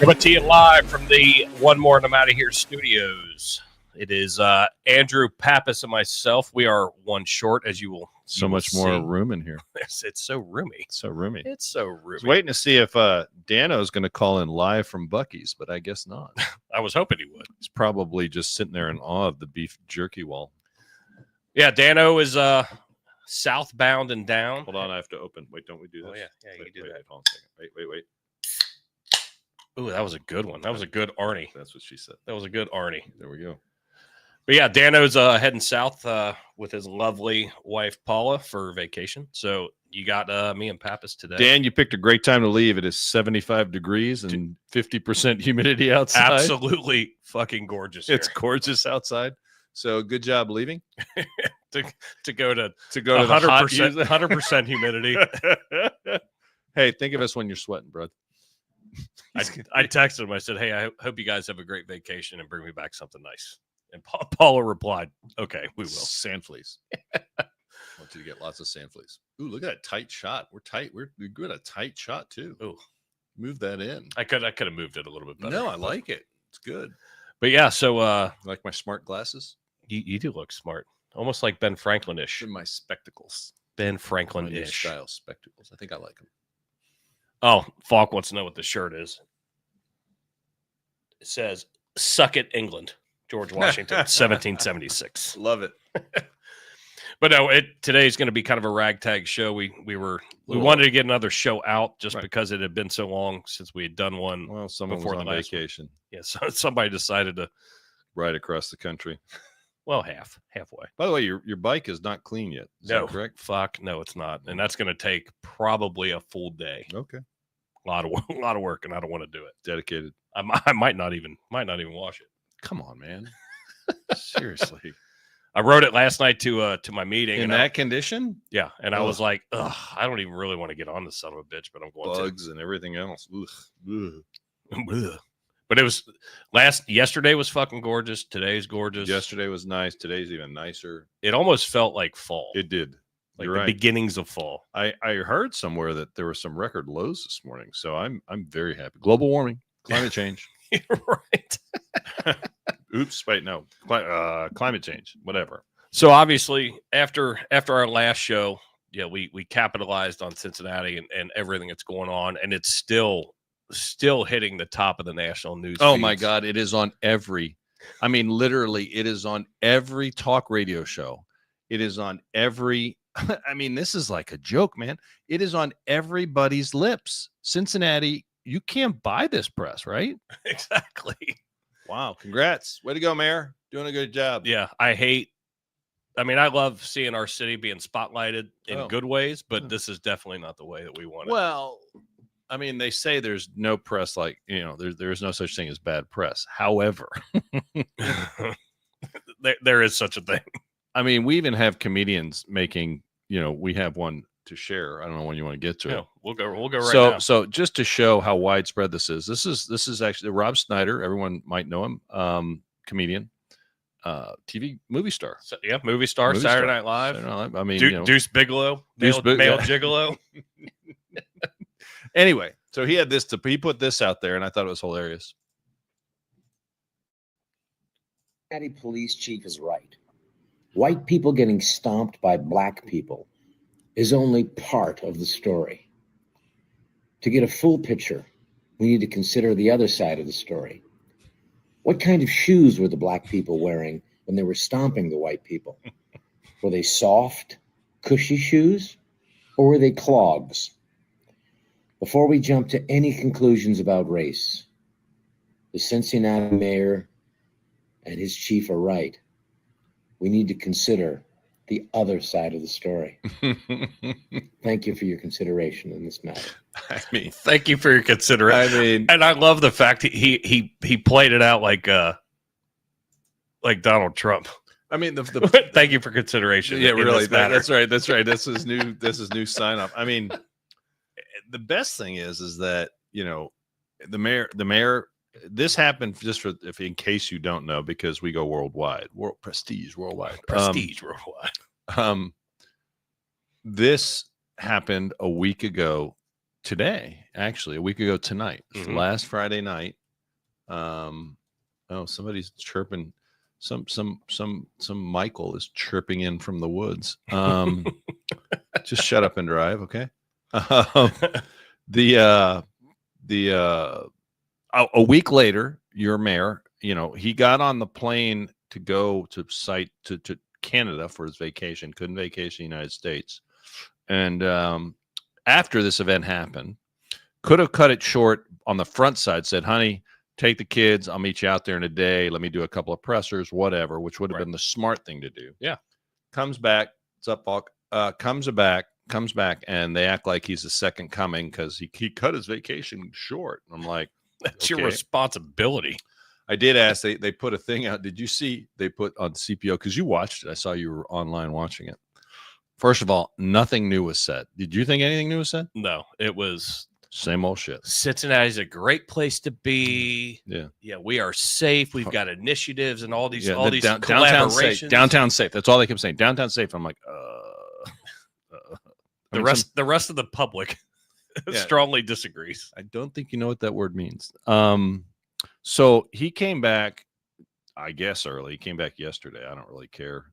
Coming to you live from the One More and I'm Out of Here studios. It is Andrew Pappas and myself. We are one short, as you will see. So much more room in here. It's so roomy. So roomy. It's so roomy. I was waiting to see if Dano's going to call in live from Buc-ee's, but I guess not. I was hoping he would. He's probably just sitting there in awe of the beef jerky wall. Yeah, Dano is southbound and down. Hold on, I have to open. Wait, don't we do this? Oh, yeah, you can do that. Hold on a second. Wait. Ooh, that was a good one. That was a good Arnie. That's what she said. That was a good Arnie. There we go. But yeah, Dano's heading south with his lovely wife, Paula, for vacation. So you got me and Pappas today. Dan, you picked a great time to leave. It is 75 degrees and 50% humidity outside. Absolutely fucking gorgeous here. It's gorgeous outside. So good job leaving. to go to 100%, 100% humidity. Hey, think of us when you're sweating, bro. I texted him. I said, "Hey, I hope you guys have a great vacation and bring me back something nice." And Paula replied, "Okay, we will." Sand fleas. Want you to get lots of sand fleas. Ooh, look at that tight shot. We're tight. We're good. A tight shot too. Ooh, move that in. I could have moved it a little bit better. No, I like it. It's good. But yeah, so like my smart glasses. You do look smart, almost like Ben Franklin-ish. And my spectacles. Ben Franklin-ish style spectacles. I think I like them. Oh, Falk wants to know what the shirt is. It says, "Suck it, England." George Washington, 1776. Love it. But no, today's going to be kind of a ragtag show. We wanted to get another show out just because it had been so long since we had done one. Well, someone before was on vacation. Yeah, so somebody decided to ride across the country. Well, halfway. By the way, your bike is not clean yet. Is that correct? Fuck, no, it's not, and that's going to take probably a full day. Okay, a lot of work, and I don't want to do it. Dedicated. I might not even wash it. Come on, man. Seriously. I rode it last night to my meeting. In that condition? Yeah, and I was like, ugh, I don't even really want to get on this son of a bitch, but I'm going Bugs and everything else. Ugh. But it was yesterday was fucking gorgeous. Today's gorgeous. Yesterday was nice. Today's even nicer. It almost felt like fall. It did. Like the beginnings of fall. I heard somewhere that there were some record lows this morning, so I'm very happy. Global warming, climate change. You're right. Oops, wait, no. Climate change, whatever. So obviously, after our last show, yeah, we capitalized on Cincinnati and everything that's going on, and it's still hitting the top of the national news. Oh my God, it is on literally, it is on every talk radio show. It is on every. This is like a joke, man. It is on everybody's lips. Cincinnati, you can't buy this press, right? Exactly. Wow. Congrats. Way to go, Mayor. Doing a good job. Yeah. I love seeing our city being spotlighted in good ways, but this is definitely not the way that we want it. Well, they say there's no press there's no such thing as bad press. However, there is such a thing. We even have comedians making, we have one to share. I don't know when you want to get to it. We'll go right now. So just to show how widespread this is actually Rob Schneider. Everyone might know him. Comedian, TV movie star. So, yeah, movie star. Saturday Night Live. Deuce Bigelow, male gigolo. Anyway, so he put this out there, and I thought it was hilarious. Cincinnati police chief is right. White people getting stomped by black people is only part of the story. To get a full picture, we need to consider the other side of the story. What kind of shoes were the black people wearing when they were stomping the white people? Were they soft, cushy shoes, or were they clogs? Before we jump to any conclusions about race, the Cincinnati mayor and his chief are right. We need to consider the other side of the story. Thank you for your consideration in this matter. Thank you for your consideration. And I love the fact he played it out like Donald Trump. Thank you for consideration. Yeah, really. That's right. That's right. This is new sign up. The best thing is that the mayor. This happened just in case you don't know, because we go worldwide, prestige worldwide. This happened a week ago today, actually, a week ago tonight, Mhm. last Friday night. Oh, somebody's chirping. Some Michael is chirping in from the woods. Just shut up and drive, okay? A week later, your mayor, he got on the plane to go to Canada for his vacation. Couldn't vacation in the United States, and after this event happened, could have cut it short on the front side. Said, "Honey, take the kids. I'll meet you out there in a day. Let me do a couple of pressers, whatever," which would have been the smart thing to do. Yeah. Comes back. What's up, Falk? Comes back, and they act like he's the second coming because he cut his vacation short. I'm like, that's your responsibility. I did ask. They put a thing out. Did you see they put on CPO? Because you watched it. I saw you were online watching it. First of all, nothing new was said. Did you think anything new was said? No, it was same old shit. Cincinnati's a great place to be. Yeah, we are safe. We've got initiatives and all these downtown collaborations. Safe. Downtown safe. That's all they kept saying. Downtown safe. I'm like, the rest of the public strongly disagrees. I don't think you know what that word means. So he came back, I guess early. He came back yesterday. I don't really care.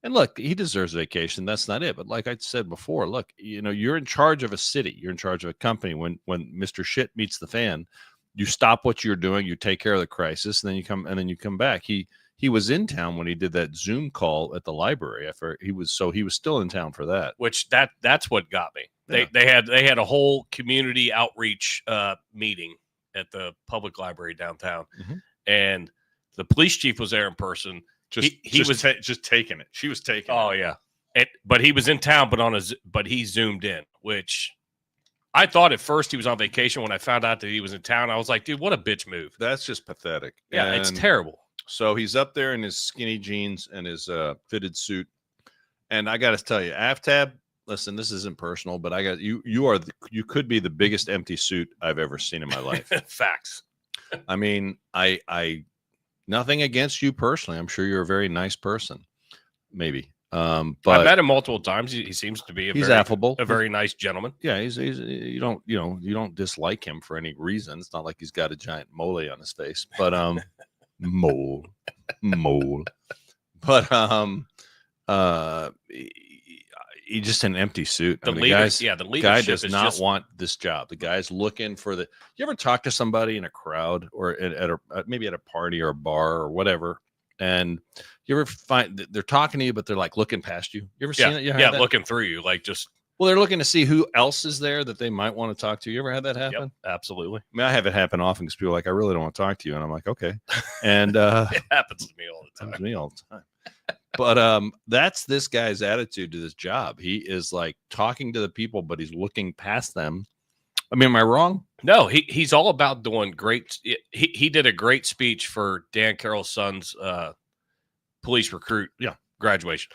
And look, he deserves vacation. That's not it. But like I said before, look, you're in charge of a city. You're in charge of a company. When Mr. Shit meets the fan, you stop what you're doing. You take care of the crisis, and then you come back. He was in town when he did that Zoom call at the library. He was still in town for that. Which that's what got me. Yeah. They had a whole community outreach meeting at the public library downtown, and the police chief was there in person. He was just taking it. She was taking it. Oh yeah. But he was in town, but he zoomed in, which I thought at first he was on vacation. When I found out that he was in town, I was like, dude, what a bitch move. That's just pathetic. Yeah, it's terrible. So he's up there in his skinny jeans and his fitted suit. And I got to tell you, Aftab, listen, this isn't personal, but I got you. You could be the biggest empty suit I've ever seen in my life. Facts. I mean, I nothing against you personally. I'm sure you're a very nice person, maybe. But I've met him multiple times. He seems to be affable, a very nice gentleman. Yeah, he's you don't dislike him for any reason. It's not like he's got a giant mole on his face, but mole, but he's just an empty suit. The guy does not want this job. The guy's looking for the. You ever talk to somebody in a crowd or maybe at a party or a bar or whatever, and you ever find that they're talking to you, but they're like looking past you? You ever seen it? Yeah, looking through you, like just. Well, they're looking to see who else is there that they might want to talk to. You ever had that happen? Yep, absolutely. I mean, I have it happen often because people are like, I really don't want to talk to you. And I'm like, okay. And it happens to me all the time. But that's this guy's attitude to this job. He is like talking to the people, but he's looking past them. I mean, am I wrong? No, he's all about doing great. He did a great speech for Dan Carroll's son's police recruit graduation.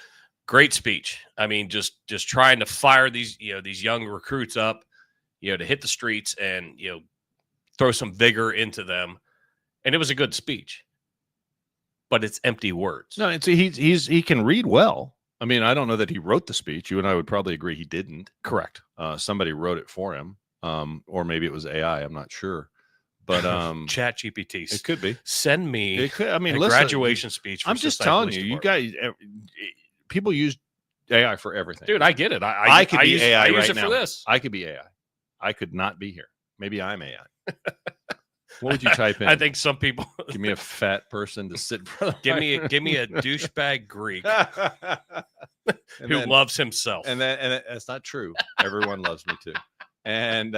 Great speech. I mean, just trying to fire these young recruits up, to hit the streets and throw some vigor into them, and it was a good speech. But it's empty words. No, he can read well. I mean, I don't know that he wrote the speech. You and I would probably agree he didn't. Correct. Somebody wrote it for him, or maybe it was AI. I'm not sure. But Chat GPT. It could be. Send me. It could. I mean, a graduation speech. For I'm just telling you, you guys. People use AI for everything. Dude, I get it. I could be AI. I use right it now. for this. I could be AI. I could not be here. Maybe I'm AI. What would you type in? I think some people give me a fat person to sit in front of. Give me a douchebag Greek who loves himself. And that's not true. Everyone loves me too. And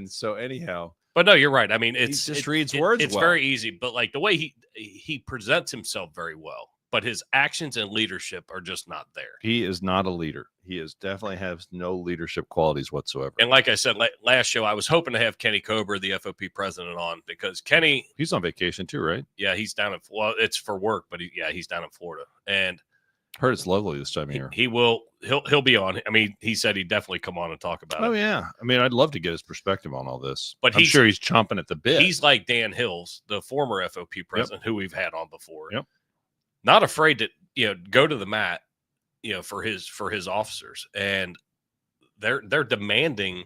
so anyhow. But no, you're right. I mean, he just reads words. It's very easy, but like the way he presents himself very well, but his actions and leadership are just not there. He is not a leader. He definitely has no leadership qualities whatsoever. And like I said last show, I was hoping to have Kenny Cobra, the FOP president, on because Kenny, he's on vacation too, right? Yeah, he's down it's for work, but he's down in Florida, and heard it's lovely this time of year. He'll be on. I mean, he said he'd definitely come on and talk about it. Oh yeah, I mean, I'd love to get his perspective on all this. But I'm sure he's chomping at the bit. He's like Dan Hills, the former FOP president, who we've had on before. Yep. Not afraid to go to the mat, for his officers. And they're demanding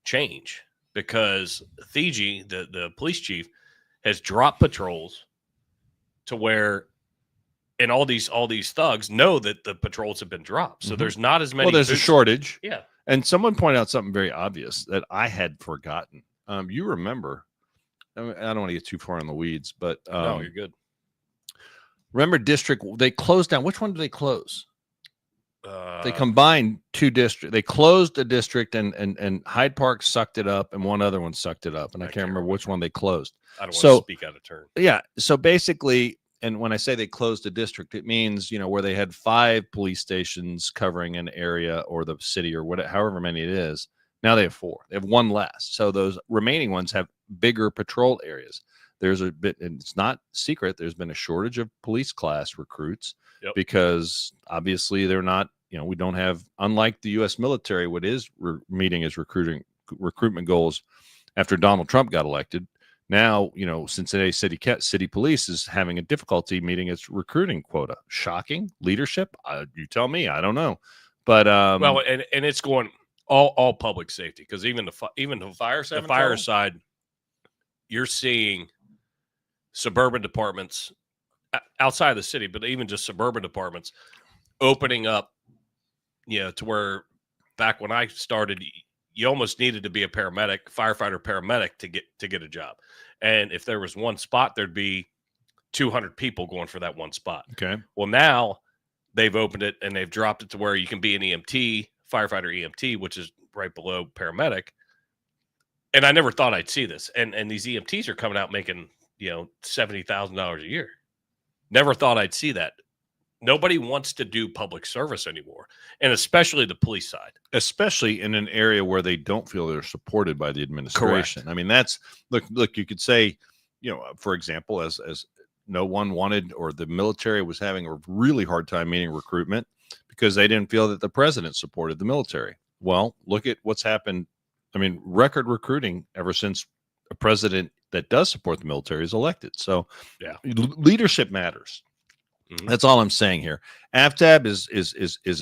change because Fiji, the police chief, has dropped patrols to where, and all these thugs know that the patrols have been dropped. So there's not as many. Well, there's a shortage. Yeah. And someone pointed out something very obvious that I had forgotten. You remember, I don't want to get too far in the weeds, but No, you're good. Remember district, they closed down. Which one did they close? They combined two districts. They closed a district and Hyde Park sucked it up and one other one sucked it up. And I can't remember which one they closed. I don't want to speak out of turn. Yeah. So basically, and when I say they closed a district, it means, where they had 5 police stations covering an area or the city or whatever, however many it is. Now they have 4. They have 1 less. So those remaining ones have bigger patrol areas. There's a bit, and it's not secret, there's been a shortage of police class recruits because obviously they're not, we don't have, unlike the U.S. military, what is meeting its recruitment goals after Donald Trump got elected. Now, Cincinnati City Police is having a difficulty meeting its recruiting quota. Shocking leadership. You tell me. I don't know, but well, and it's going all public safety, because even the fire side, you're seeing suburban departments outside of the city, but even just suburban departments opening up, to where back when I started, you almost needed to be a firefighter paramedic to get a job. And if there was one spot, there'd be 200 people going for that one spot. Okay. Well, now they've opened it and they've dropped it to where you can be an EMT, firefighter EMT, which is right below paramedic. And I never thought I'd see this. And these EMTs are coming out making, $70,000 a year. Never thought I'd see that. Nobody wants to do public service anymore, and especially the police side. Especially in an area where they don't feel they're supported by the administration. Correct. I mean, that's look. You could say, for example, as no one wanted, or the military was having a really hard time meeting recruitment because they didn't feel that the president supported the military. Well, look at what's happened. I mean, record recruiting ever since a president that does support the military is elected. So, leadership matters. Mm-hmm. That's all I'm saying here. Aftab is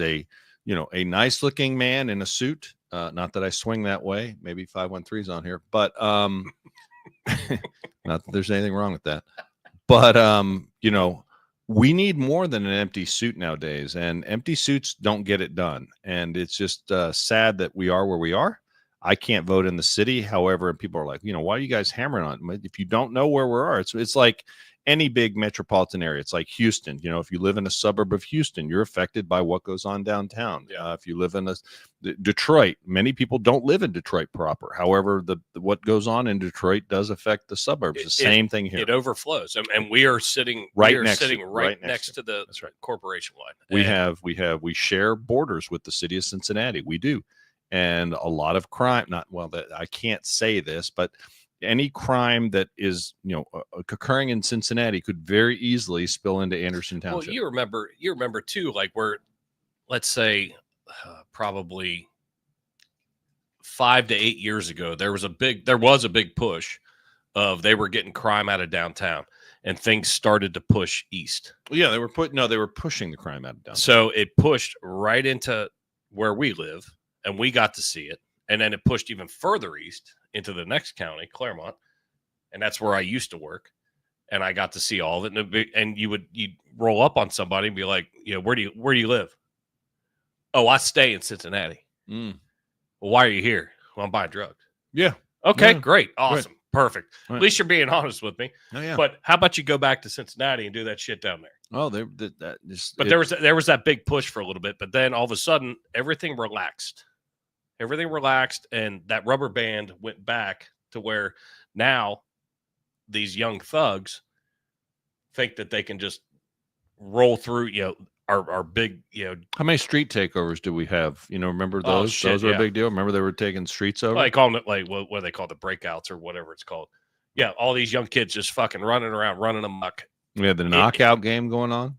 a a nice looking man in a suit. Not that I swing that way. Maybe 513's on here, but not that there's anything wrong with that. But we need more than an empty suit nowadays, and empty suits don't get it done. And it's just sad that we are where we are. I can't vote in the city. However, and people are like, why are you guys hammering on it? If you don't know where we are, it's like any big metropolitan area. It's like Houston. If you live in a suburb of Houston, you're affected by what goes on downtown. If you live in Detroit, many people don't live in Detroit proper. However, what goes on in Detroit does affect the suburbs. The same thing here. It overflows, and we are sitting right next to the That's right. corporation line. We share borders with the city of Cincinnati. We do, and a lot of crime. I can't say this, but any crime that is occurring in Cincinnati could very easily spill into Anderson Township. Well, you remember too, like where, let's say, probably 5 to 8 years ago, there was a big push of they were getting crime out of downtown, and things started to push east. Yeah, they were pushing the crime out of downtown. So it pushed right into where we live, and we got to see it. And then it pushed even further east into the next county, Claremont, and that's where I used to work. And I got to see all of it. And you'd roll up on somebody and be like, where do you live? Oh, I stay in Cincinnati. Well, why are you here? Well, I'm buying drugs. Yeah. Okay, great, awesome, perfect. Right. At least you're being honest with me. Oh, yeah. But how about you go back to Cincinnati and do that shit down there? Oh, there was that big push for a little bit, but then all of a sudden everything relaxed. And that rubber band went back to where now these young thugs think that they can just roll through, our big, How many street takeovers do we have? Remember those? Those were a big deal. Remember they were taking streets over? Like calling it like what they call the breakouts or whatever it's called. Yeah, all these young kids just fucking running around, running amok. We had the knockout game going on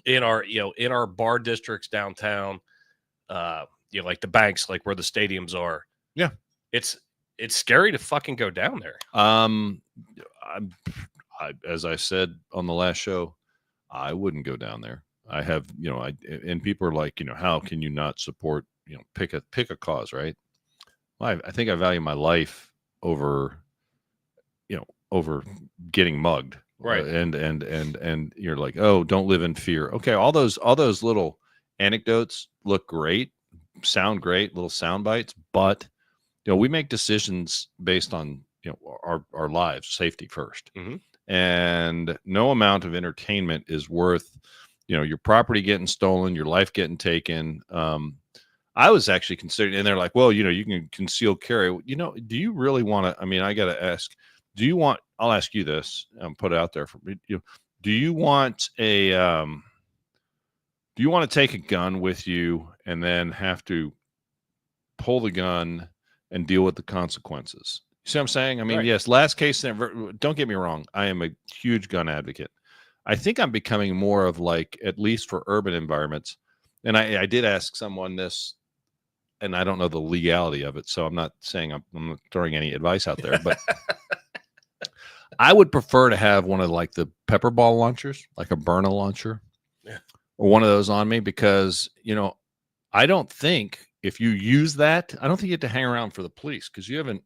in our bar districts downtown. Like the banks, like where the stadiums are. Yeah. It's scary to fucking go down there. As I said on the last show, I wouldn't go down there. I have, and people are like, how can you not support pick a cause, right? Well, I think I value my life over over getting mugged, Right. And you're like, oh, don't live in fear. Okay, all those little anecdotes look great, sound great, little sound bites, but we make decisions based on our lives, safety first. Mhm. And no amount of entertainment is worth your property getting stolen, your life getting taken. I was actually considering, and they're like, well, you can conceal carry. Do you really want to? I mean, I got to ask, do you want? I'll ask you this. Put it out there for you. Do you want a? Do you want to take a gun with you and then have to pull the gun and deal with the consequences? You see what I'm saying? I mean, Right. yes. Last case scenario. Don't get me wrong. I am a huge gun advocate. I think I'm becoming more of like, at least for urban environments. And I did ask someone this, and I don't know the legality of it, so I'm not saying I'm not throwing any advice out there, but I would prefer to have one of like the pepper ball launchers, like a Byrna launcher, or one of those on me, because I don't think if you use that, I don't think you have to hang around for the police, because you haven't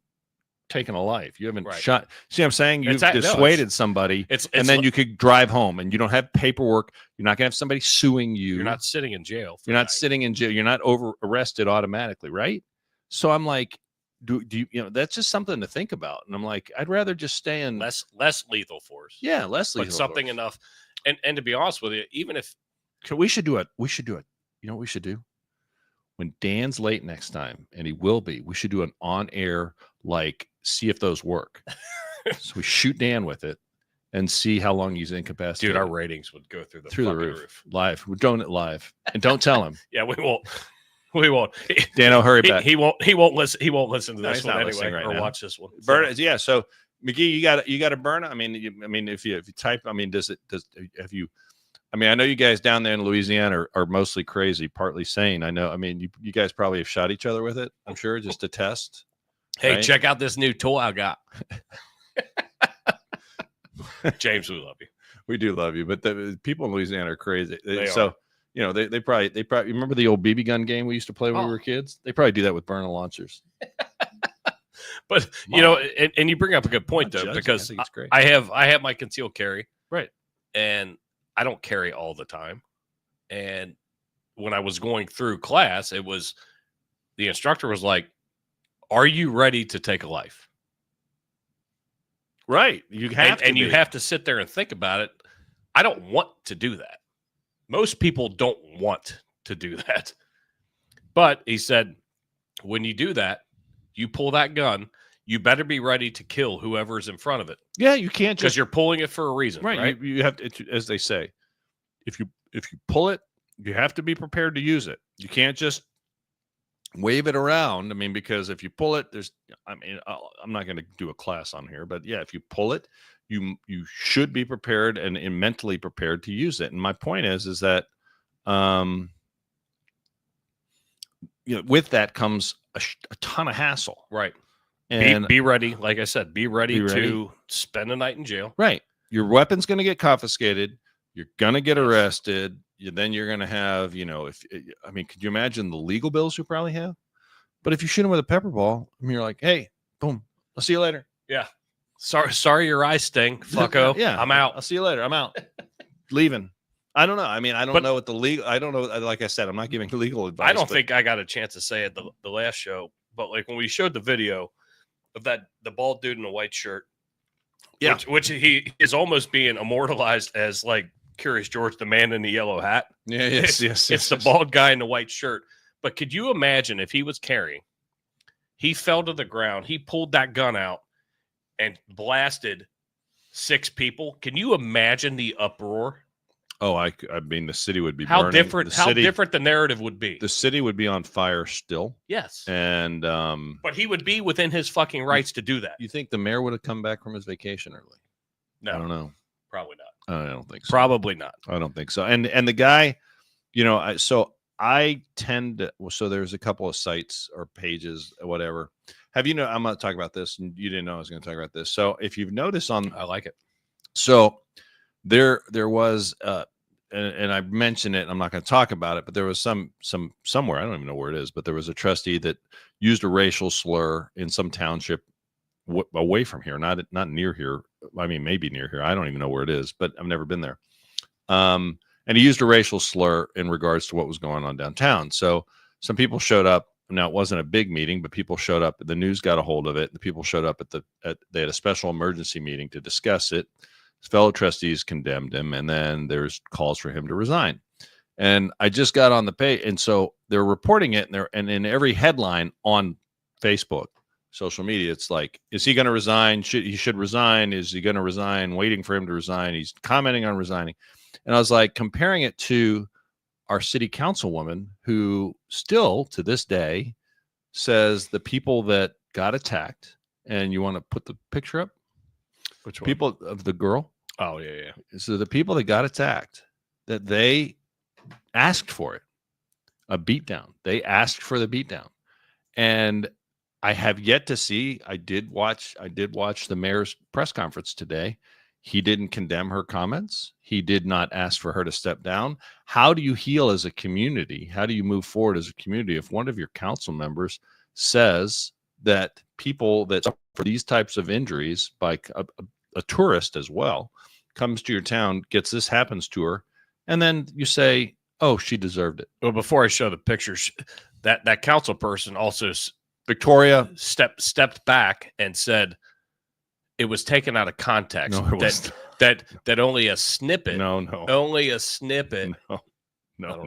taken a life. You haven't shot. See what I'm saying? You've dissuaded somebody, and then you could drive home, and you don't have paperwork. You're not gonna have somebody suing you. You're not sitting in jail. You're not sitting in jail. You're not arrested automatically, right? So I'm like, do you that's just something to think about. And I'm like, I'd rather just stay in less lethal force. Yeah, less lethal but something force. Enough. And to be honest with you, even if we should do it. You know what we should do? When Dan's late next time, and he will be, we should do an on-air, like, see if those work. So we shoot Dan with it and see how long he's incapacitated. Dude, our ratings would go through the roof. Live. We're doing it live. And don't tell him. Yeah, we won't. We won't. Dan, hurry back. He won't listen. He won't listen to this one anyway, right or now. watch this one. Burn it. Yeah. So McGee, you got to burn it. I mean, if you type, I mean, I mean, I know you guys down there in Louisiana are mostly crazy, partly sane. I know. I mean, you guys probably have shot each other with it, I'm sure, just to test. Hey, right? Check out this new toy I got. James, we love you. We do love you, but the people in Louisiana are crazy. They so, are. They probably remember the old BB gun game we used to play when we were kids? They probably do that with Byrna launchers. But and you bring up a good point though, because it's great. I have my concealed carry, right, and I don't carry all the time. And when I was going through class, the instructor was like, "Are you ready to take a life?" Right. You have and you have to sit there and think about it. I don't want to do that. Most people don't want to do that. But he said, when you do that, you pull that gun, you better be ready to kill whoever's in front of it. Yeah, you can't, because you're pulling it for a reason, right? You have to, as they say, if you pull it, you have to be prepared to use it. You can't just wave it around. I mean, because if you pull it, I'm not going to do a class on here, but yeah, if you pull it, you should be prepared and mentally prepared to use it. And my point is that, with that comes a ton of hassle. Right. And be ready. Like I said, be ready to spend a night in jail. Right. Your weapon's going to get confiscated. You're going to get arrested. Then you're going to have, could you imagine the legal bills you probably have? But if you shoot him with a pepper ball, you're like, hey, boom, I'll see you later. Yeah. Sorry, your eyes sting, fucko. Yeah. I'm out. I'll see you later. I'm out. Leaving. I don't know. I mean, I don't know what the legal, I don't know. Like I said, I'm not giving legal advice. I don't think I got a chance to say it the last show, but like when we showed the video of the bald dude in a white shirt, yeah, which he is almost being immortalized as like Curious George, the man in the yellow hat. Yeah, yes. It's the bald guy in the white shirt. But could you imagine if he was carrying, he fell to the ground, he pulled that gun out and blasted 6 people? Can you imagine the uproar? Oh, I mean, the city would be how burning. different the narrative would be. The city would be on fire still. Yes. And but he would be within his fucking rights to do that. You think the mayor would have come back from his vacation early? No. I don't know. Probably not. I don't think so. Probably not. I don't think so. And the guy, I tend to, so there's a couple of sites or pages or whatever. I'm going to talk about this, and you didn't know I was going to talk about this. So if you've noticed I like it. So there was and I mentioned it, and I'm not going to talk about it, but there was somewhere, I don't even know where it is, but there was a trustee that used a racial slur in some township away from here, not near here. I mean, maybe near here. I don't even know where it is, but I've never been there. And he used a racial slur in regards to what was going on downtown. So some people showed up. Now, it wasn't a big meeting, but people showed up. The news got a hold of it. The people showed up they had a special emergency meeting to discuss it. His fellow trustees condemned him, and then there's calls for him to resign. And I just got on the page, and so they're reporting it, and in every headline on Facebook, social media, it's like, is he going to resign? He should resign. Is he going to resign? Waiting for him to resign. He's commenting on resigning. And I was like, comparing it to our city councilwoman, who still to this day says the people that got attacked, and you want to put the picture up? Which one? People of the girl. Oh, yeah. So the people that got attacked, that they asked for it, a beatdown. They asked for the beatdown. And I have yet to see, I did watch the mayor's press conference today. He didn't condemn her comments. He did not ask for her to step down. How do you heal as a community? How do you move forward as a community if one of your council members says that people that suffer these types of injuries by a tourist as well comes to your town, happens to her, and then you say, oh, she deserved it? Well, before I show the pictures, that council person also, Victoria, stepped back and said it was taken out of context. No, it was that only a snippet. Only a snippet. No.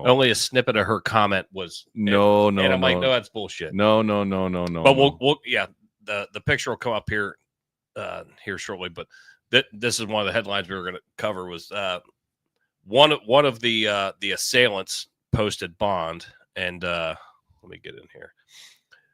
Only a snippet of her comment was. And I'm like, no, that's bullshit. No. But we'll the picture will come up here shortly. But this is one of the headlines we were going to cover was one of the assailants posted bond, and let me get in here.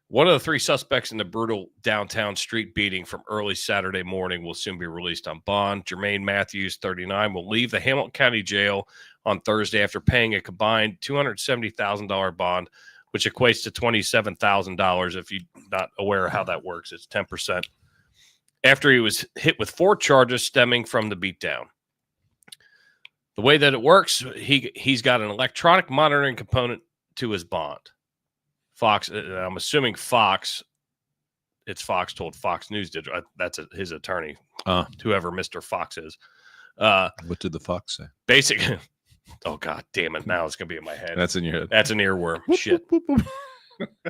One of the three suspects in the brutal downtown street beating from early Saturday morning will soon be released on bond. Jermaine Matthews, 39, will leave the Hamilton County Jail on Thursday after paying a combined $270,000 bond, which equates to $27,000. If you're not aware of how that works, it's 10%. After he was hit with 4 charges stemming from the beatdown. The way that it works, he's got an electronic monitoring component to his bond. Fox, I'm assuming Fox, it's Fox told Fox News Digital. That's his attorney, whoever Mr. Fox is. What did the Fox say? Basically, oh, God damn it. Now it's going to be in my head. That's in your head. That's an earworm. Shit.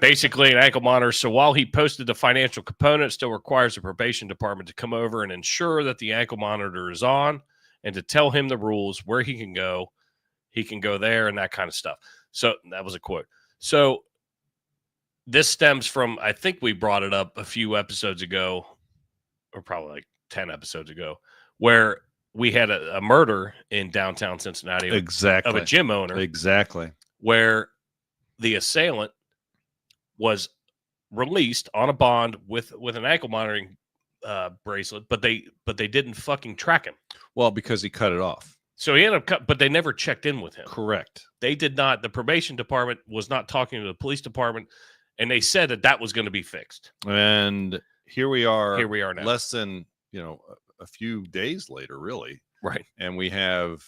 Basically, an ankle monitor. So while he posted the financial component, it still requires the probation department to come over and ensure that the ankle monitor is on and to tell him the rules, where he can go. He can go there and that kind of stuff. So that was a quote. So this stems from, I think we brought it up a few episodes ago, or probably like 10 episodes ago, where we had a murder in downtown Cincinnati. Exactly. Of a gym owner. Exactly. Where the assailant was released on a bond with an ankle monitoring bracelet, but they didn't fucking track him. Well, because he cut it off. So he ended up, but they never checked in with him. Correct. They did not. The probation department was not talking to the police department, and they said that was going to be fixed. And here we are. Here we are now. Less than, a few days later, really. Right. And we have,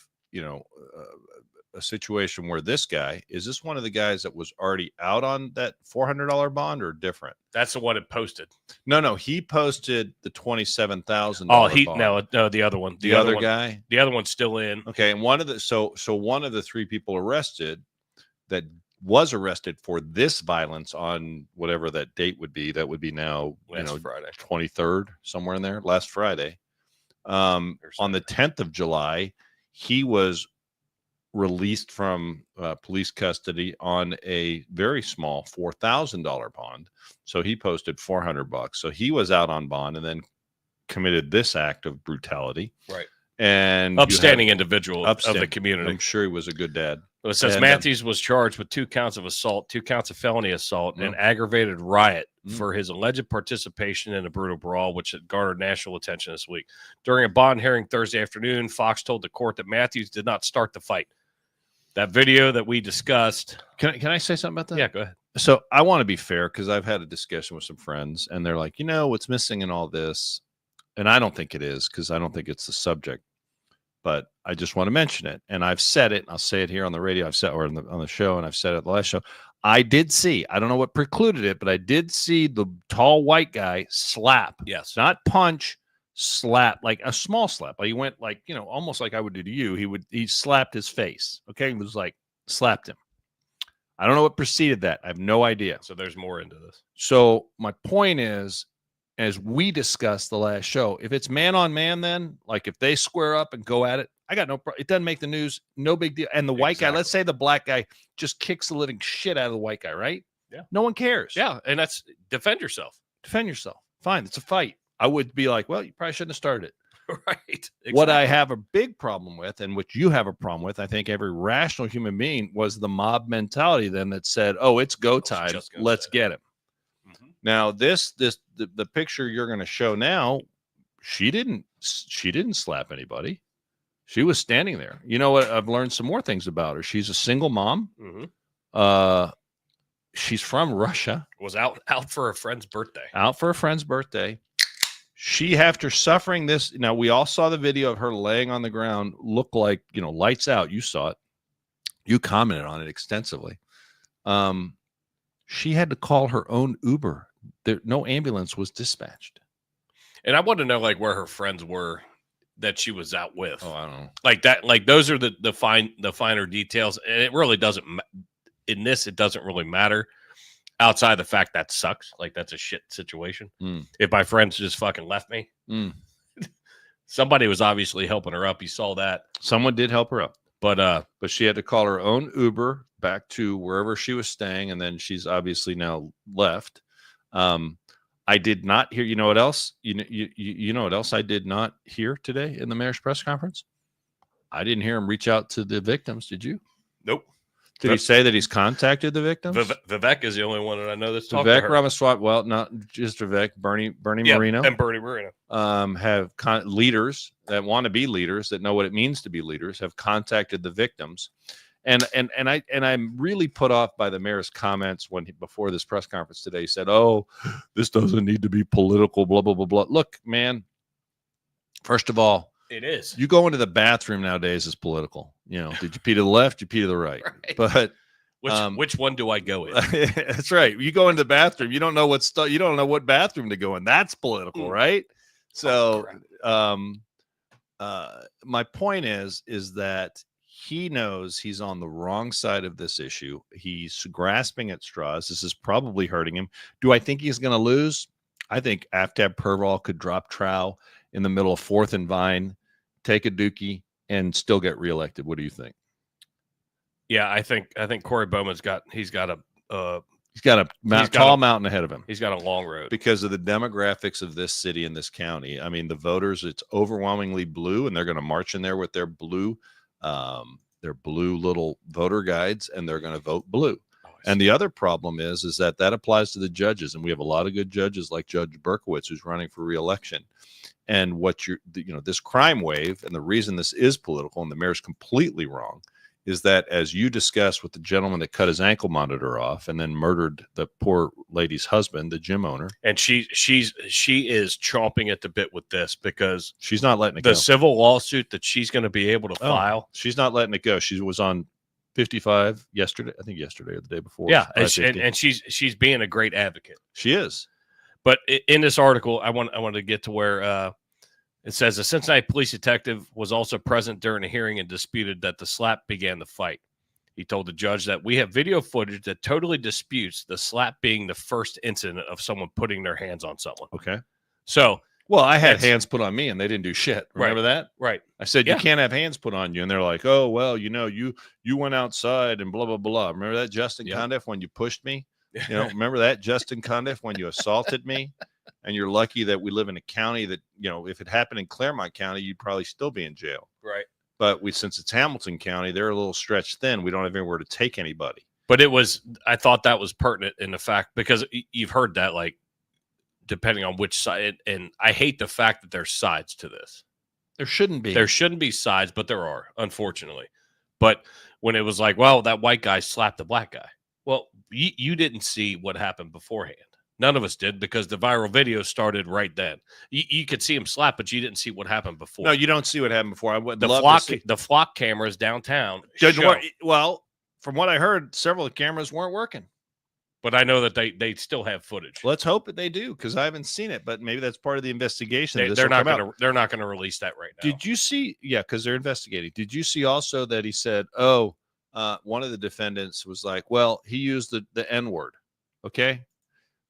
a situation where this guy, is this one of the guys that was already out on that $400 bond or different? That's the one it posted. No, he posted the $27,000. Oh, no, the other one. The other guy? The other one's still in. Okay, and one of the 3 people arrested that was arrested for this violence on whatever that date would be, that would be now, Friday. 23rd, somewhere in there, last Friday. On the 10th of July, he was released from police custody on a very small $4,000 bond. So he posted $400. So he was out on bond and then committed this act of brutality. Right. And upstanding individual of the community. I'm sure he was a good dad. Well, it says Matthews was charged with 2 counts of assault, 2 counts of felony assault, and aggravated riot for his alleged participation in a brutal brawl, which had garnered national attention this week. During a bond hearing Thursday afternoon, Fox told the court that Matthews did not start the fight. That video that we discussed. Can I say something about that? Yeah, go ahead. So I want to be fair, because I've had a discussion with some friends, and they're like, what's missing in all this? And I don't think it is, because I don't think it's the subject. but I just want to mention it. And I've said it, and I'll say it here on the radio. I've said, or on the show, and I've said it at the last show. I did see, I don't know what precluded it, but I did see the tall white guy slap. Yes. Not punch, slap, like a small slap. Like he went like, almost like I would do to you. He slapped his face. Okay. He was like, slapped him. I don't know what preceded that. I have no idea. So there's more into this. So my point is, as we discussed the last show, if it's man on man, then like if they square up and go at it, I got no problem. It doesn't make the news. No big deal. And the white guy, let's say the black guy just kicks the living shit out of the white guy, right? Yeah. No one cares. Yeah. And that's defend yourself. Defend yourself. Fine. It's a fight. I would be like, well, you probably shouldn't have started it. Right. Exactly. What I have a big problem with, and which you have a problem with, I think every rational human being, was the mob mentality then that said, oh, it's go time. Let's get him. Mm-hmm. Now, the picture you're going to show now, she didn't slap anybody. She was standing there. You know what? I've learned some more things about her. She's a single mom. Mm-hmm. She's from Russia. Was out for a friend's birthday. Out for a friend's birthday. She, after suffering this, now we all saw the video of her laying on the ground, looked like, lights out. You saw it. You commented on it extensively. She had to call her own Uber. No ambulance was dispatched. And I want to know like where her friends were that she was out with. Oh, I don't know. Like that, like those are the finer details. And it really doesn't, in this, it doesn't really matter. Outside the fact that sucks, like that's a shit situation. If my friends just fucking left me, somebody was obviously helping her up. You saw that. Someone did help her up, but she had to call her own Uber back to wherever she was staying, and then she's obviously now left. I did not hear. You know what else? You know what else I did not hear today in the mayor's press conference? I didn't hear him reach out to the victims. Did you? Nope. Did he say that he's contacted the victims? Vivek is the only one that I know that's talking to her. Vivek Ramaswamy, well, not just Vivek, Bernie Moreno. And Bernie Moreno. Have leaders that want to be leaders, that know what it means to be leaders, have contacted the victims. And I'm really put off by the mayor's comments before this press conference today. He said, oh, this doesn't need to be political, blah, blah, blah, blah. Look, man, first of all, it is. You go into the bathroom nowadays is political. Did you pee to the left? You pee to the right. Right. But which one do I go in? That's right. You go into the bathroom. You don't know you don't know what bathroom to go in. That's political, right? So, my point is that he knows he's on the wrong side of this issue. He's grasping at straws. This is probably hurting him. Do I think he's going to lose? I think Aftab Purval could drop Trow in the middle of 4th and Vine, take a dookie, and still get reelected. What do you think? Yeah, I think Corey Bowman's got a tall mountain ahead of him. He's got a long road because of the demographics of this city and this county. I mean, the voters, it's overwhelmingly blue, and they're going to march in there with their blue little voter guides, and they're going to vote blue. And the other problem is that applies to the judges, and we have a lot of good judges like Judge Berkowitz, who's running for reelection. And this crime wave, and the reason this is political, and the mayor's completely wrong, is that, as you discussed with the gentleman that cut his ankle monitor off and then murdered the poor lady's husband, the gym owner, and she is chomping at the bit with this because she's not letting it go. The civil lawsuit that she's going to be able to file, she's not letting it go. She was on 55 yesterday, I think yesterday or the day before. Yeah, and she's being a great advocate. She is. But in this article, I wanted to get to where it says a Cincinnati police detective was also present during a hearing and disputed that the slap began the fight. He told the judge that we have video footage that totally disputes the slap being the first incident of someone putting their hands on someone. Okay. So, well, I had hands put on me and they didn't do shit. Remember that? Right. I said, you can't have hands put on you. And they're like, oh, well, you went outside and blah, blah, blah. Remember that, Justin Condiff, when you pushed me? Remember that, Justin Condiff, when you assaulted me? And you're lucky that we live in a county that, if it happened in Claremont County, you'd probably still be in jail. Right. But since it's Hamilton County, they're a little stretched thin. We don't have anywhere to take anybody. But I thought that was pertinent in the fact, because you've heard that, like, depending on which side, and I hate the fact that there's sides to this. There shouldn't be. There shouldn't be sides, but there are, unfortunately. But when it was like, well, that white guy slapped the black guy. Well, you didn't see what happened beforehand. None of us did because the viral video started right then. You could see him slap, but you didn't see what happened before. No, you don't see what happened before. I would the love flock, to see. the flock cameras downtown. Well, from what I heard, several of the cameras weren't working. But I know that they still have footage. Let's hope that they do, because I haven't seen it. But maybe that's part of the investigation. They're not going to release that right now. Did you see? Yeah, because they're investigating. Did you see also that he said, "Oh, one of the defendants was like, well, he used the N-word." Okay,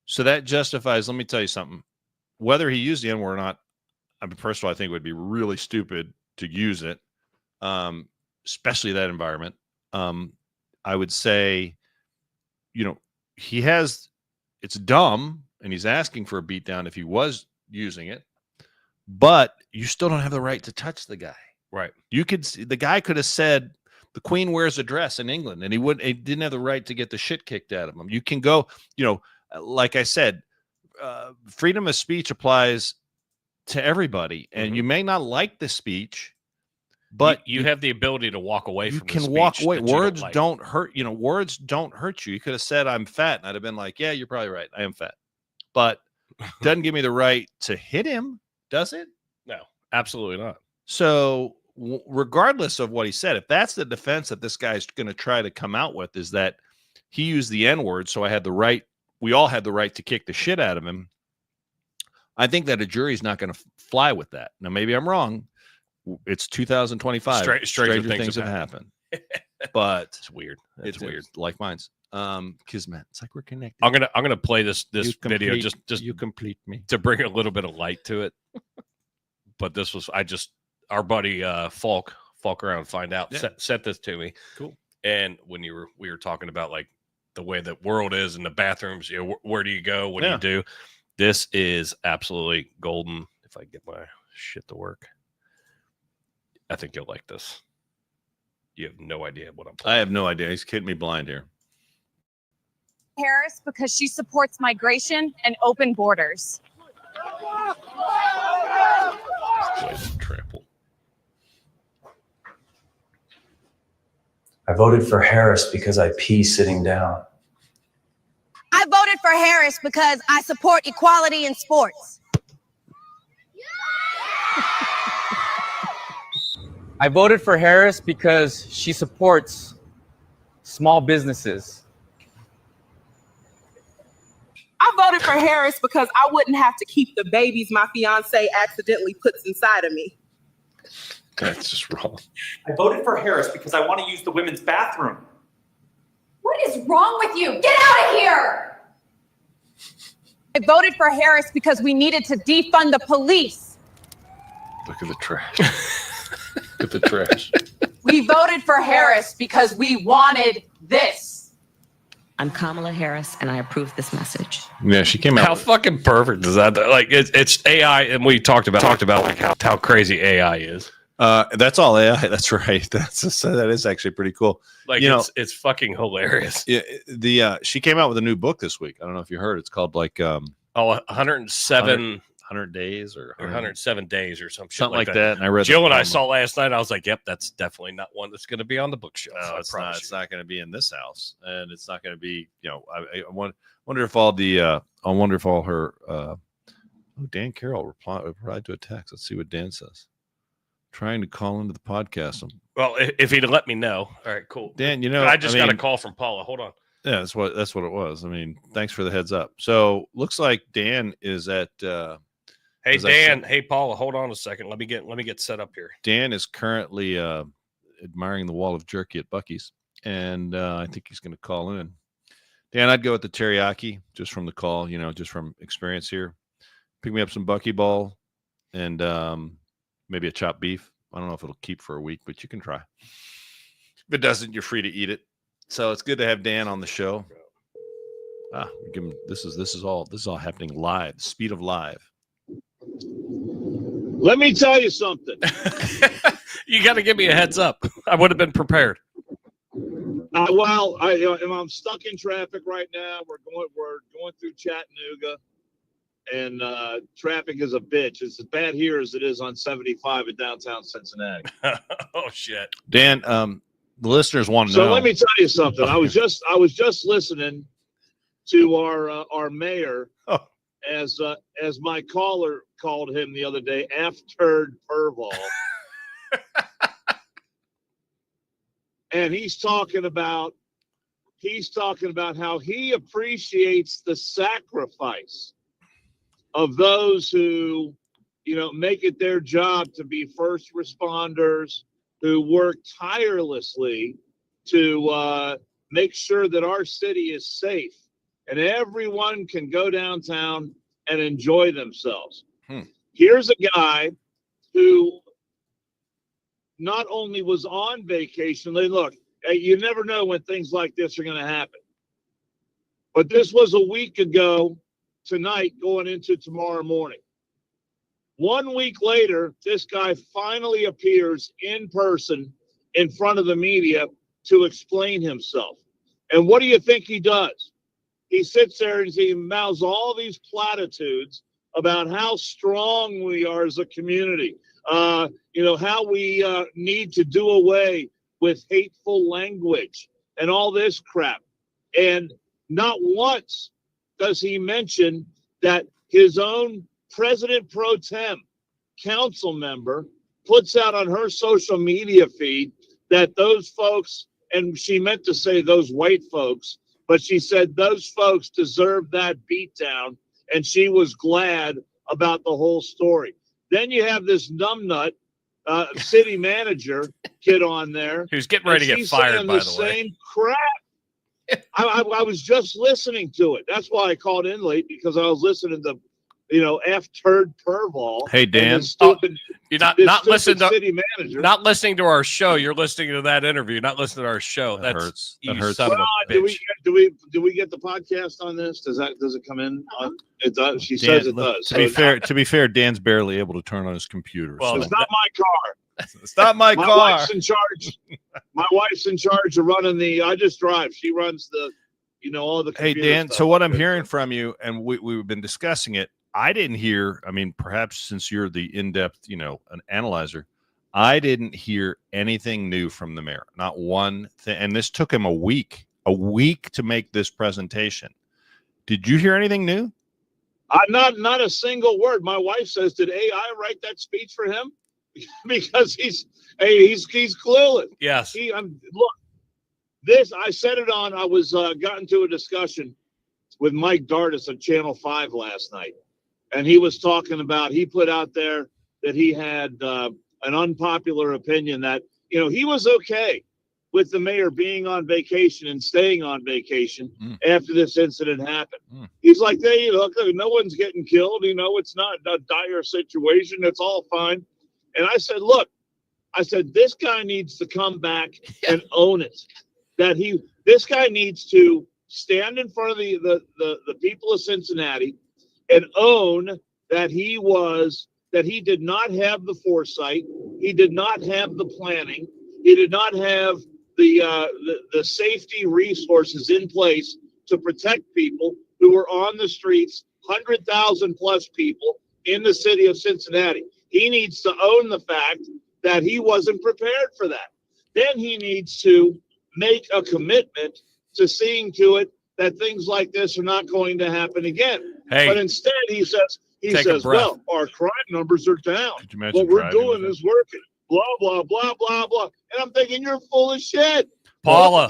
so that justifies. Let me tell you something. Whether he used the N-word or not, I mean, first of all, I think it would be really stupid to use it, especially that environment. I would say, it's dumb, and he's asking for a beatdown if he was using it, but you still don't have the right to touch the guy. Right. The guy could have said the Queen wears a dress in England, and he didn't have the right to get the shit kicked out of him. You can go, like I said, freedom of speech applies to everybody, and you may not like the speech, but you have the ability to walk away from the speech. You can walk away. Words don't hurt. Words don't hurt you. You could have said, "I'm fat," and I'd have been like, "Yeah, you're probably right. I am fat," but doesn't give me the right to hit him, does it? No, absolutely not. So regardless of what he said, if that's the defense that this guy's going to try to come out with, is that he used the N-word, so we all had the right to kick the shit out of him, I think that a jury's not going to fly with that. Now, maybe I'm wrong. It's 2025. Stranger things have happened. But it's weird. It's weird. Like mine's. Kismet. It's like we're connected. I'm gonna play this video just you complete me to bring a little bit of light to it. But this was our buddy Falk around find out sent this to me. Cool. And when we were talking about like the way the world is in the bathrooms, where do you go? What do you do? This is absolutely golden. If I get my shit to work, I think you'll like this. You have no idea what I'm playing. I have no idea. He's kidding me blind here. Harris because she supports migration and open borders. Trample. I voted for Harris because I pee sitting down. I voted for Harris because I support equality in sports. I voted for Harris because she supports small businesses. I voted for Harris because I wouldn't have to keep the babies my fiance accidentally puts inside of me. That's just wrong. I voted for Harris because I want to use the women's bathroom. What is wrong with you? Get out of here! I voted for Harris because we needed to defund the police. Look at the trash. Look at the trash. We voted for Harris because we wanted this. I'm Kamala Harris, and I approve this message. Yeah, she came out. How fucking perfect is that? Like it's AI, and we talked about like how crazy AI is. That's all AI. That's right. That is actually pretty cool. Like it's fucking hilarious. Yeah. She came out with a new book this week. I don't know if you heard. It's called like 100 days or 107 days or something like that. And I read Jill and I saw last night. I was like, yep, that's definitely not one that's going to be on the bookshelf. No, it's not. It's not going to be in this house, and it's not going to be. I wonder if all the. I wonder if all her. Dan Carroll replied to a text. Let's see what Dan says. Trying to call into the podcast. Well, if he'd let me know. All right, cool. Dan, I just got a call from Paula. Hold on. Yeah, that's what it was. I mean, thanks for the heads up. So looks like Dan is at. Hey Dan, hey Paula, hold on a second. Let me get set up here. Dan is currently admiring the wall of jerky at Buc-ee's, and I think he's going to call in. Dan, I'd go with the teriyaki just from the call. Just from experience here. Pick me up some buckyball and maybe a chopped beef. I don't know if it'll keep for a week, but you can try. If it doesn't, you're free to eat it. So it's good to have Dan on the show. Give him, this is all happening live, the speed of live. Let me tell you something. You got to give me a heads up. I would have been prepared. I'm stuck in traffic right now. We're going through Chattanooga, and traffic is a bitch. It's as bad here as it is on 75 in downtown Cincinnati. Oh shit, Dan. The listeners want to know. So let me tell you something. I was just listening to our mayor, Oh. as my caller called him the other day, F-turd Perval. And he's talking about how he appreciates the sacrifice of those who, make it their job to be first responders, who work tirelessly to make sure that our city is safe and everyone can go downtown and enjoy themselves. Here's a guy who not only was on vacation, look, you never know when things like this are going to happen. But this was a week ago tonight going into tomorrow morning. 1 week later, this guy finally appears in person in front of the media to explain himself. And what do you think he does? He sits there and he mouths all these platitudes about how strong we are as a community. How we need to do away with hateful language and all this crap. And not once does he mention that his own President Pro Tem council member puts out on her social media feed that those folks, and she meant to say those white folks, but she said those folks deserve that beatdown, and she was glad about the whole story. Then you have this numbnut city manager get on there who's getting ready to get fired, by the way. Same crap. I was just listening to it. That's why I called in late, because I was listening to, F-turd Perval. Hey, Dan. You're not listening to city manager. Not listening to our show. You're listening to that interview. Not listening to our show. That hurts. That hurts. Son of a bitch. Do we get the podcast on this? Does it come in? It does. She says it does. To be fair, Dan's barely able to turn on his computer. Well, it's not my car. It's not my car. Wife's in charge. My wife's in charge of running I just drive. She runs all the. Hey, Dan. Stuff. So what I'm hearing from you, and we've been discussing it. I didn't hear. I mean, perhaps since you're the in-depth, an analyzer, I didn't hear anything new from the mayor. Not one thing. And this took him a week to make this presentation. Did you hear anything new? Not a single word. My wife says, "Did AI write that speech for him?" Because he's clueless. Yes. Look, this I said it on. I was got into a discussion with Mike Dardis on Channel 5 last night, and he was talking about. He put out there that he had an unpopular opinion that he was okay with the mayor being on vacation and staying on vacation after this incident happened. He's like, "Hey, look, no one's getting killed. It's not a dire situation. It's all fine." And I said, "Look, this guy needs to come back and own it. This guy needs to stand in front of the people of Cincinnati and own that he did not have the foresight, he did not have the planning, he did not have the safety resources in place to protect people who were on the streets, 100,000 plus people in the city of Cincinnati. He needs to own the fact that he wasn't prepared for that. Then he needs to make a commitment to seeing to it that things like this are not going to happen again." Hey, but instead he says, "Well, our crime numbers are down. What we're doing is working. Blah, blah, blah, blah, blah." And I'm thinking, you're full of shit. Paula,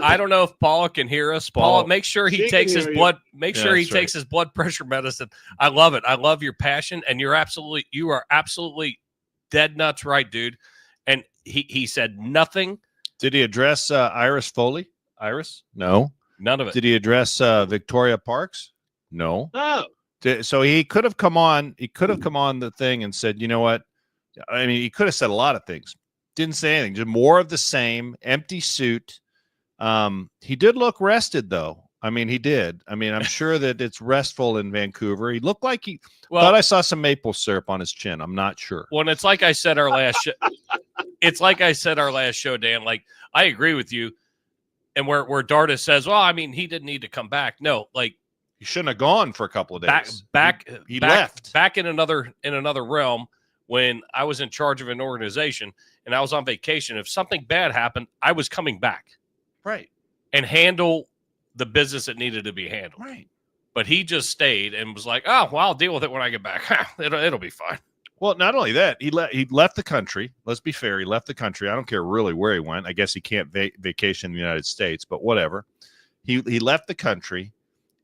I don't know if Paula can hear us. Paula, make sure he takes his blood. Make sure he takes his blood pressure medicine. I love it. I love your passion, and you are absolutely dead nuts right, dude. And he said nothing. Did he address Iris Foley? Iris? No. None of it. Did he address Victoria Parks? No. No. So he could have come on. He could have come on the thing and said, "You know what? I mean, he could have said a lot of things. Didn't say anything. Just more of the same. Empty suit. He did look rested, though. I mean, he did. I mean, I'm sure that it's restful in Vancouver. He looked like he thought I saw some maple syrup on his chin. I'm not sure. Well, it's like I said our last show. It's like I said our last show, Dan. Like, I agree with you. And where Dardis says, "Well, I mean, he didn't need to come back." No, like, he shouldn't have gone for a couple of days. He left back in another realm when I was in charge of an organization and I was on vacation. If something bad happened, I was coming back, right, and handle the business that needed to be handled. Right. But he just stayed and was like, "Oh, well, I'll deal with it when I get back. It'll be fine." Well, not only that, he left the country. Let's be fair. He left the country. I don't care really where he went. I guess he can't vacation in the United States, but whatever. He left the country.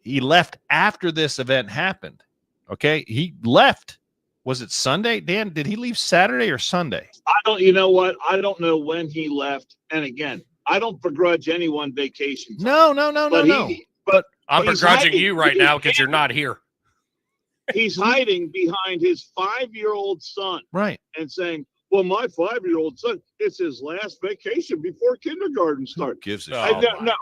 He left after this event happened. Okay. He left. Was it Sunday? Dan, did he leave Saturday or Sunday? You know what? I don't know when he left. And again, I don't begrudge anyone vacation time. No. But I'm begrudging you right now because you're not here. He's hiding behind his 5-year-old son. Right. And saying, well, my 5-year-old son, it's his last vacation before kindergarten starts. Gives a Oh, shit. my God.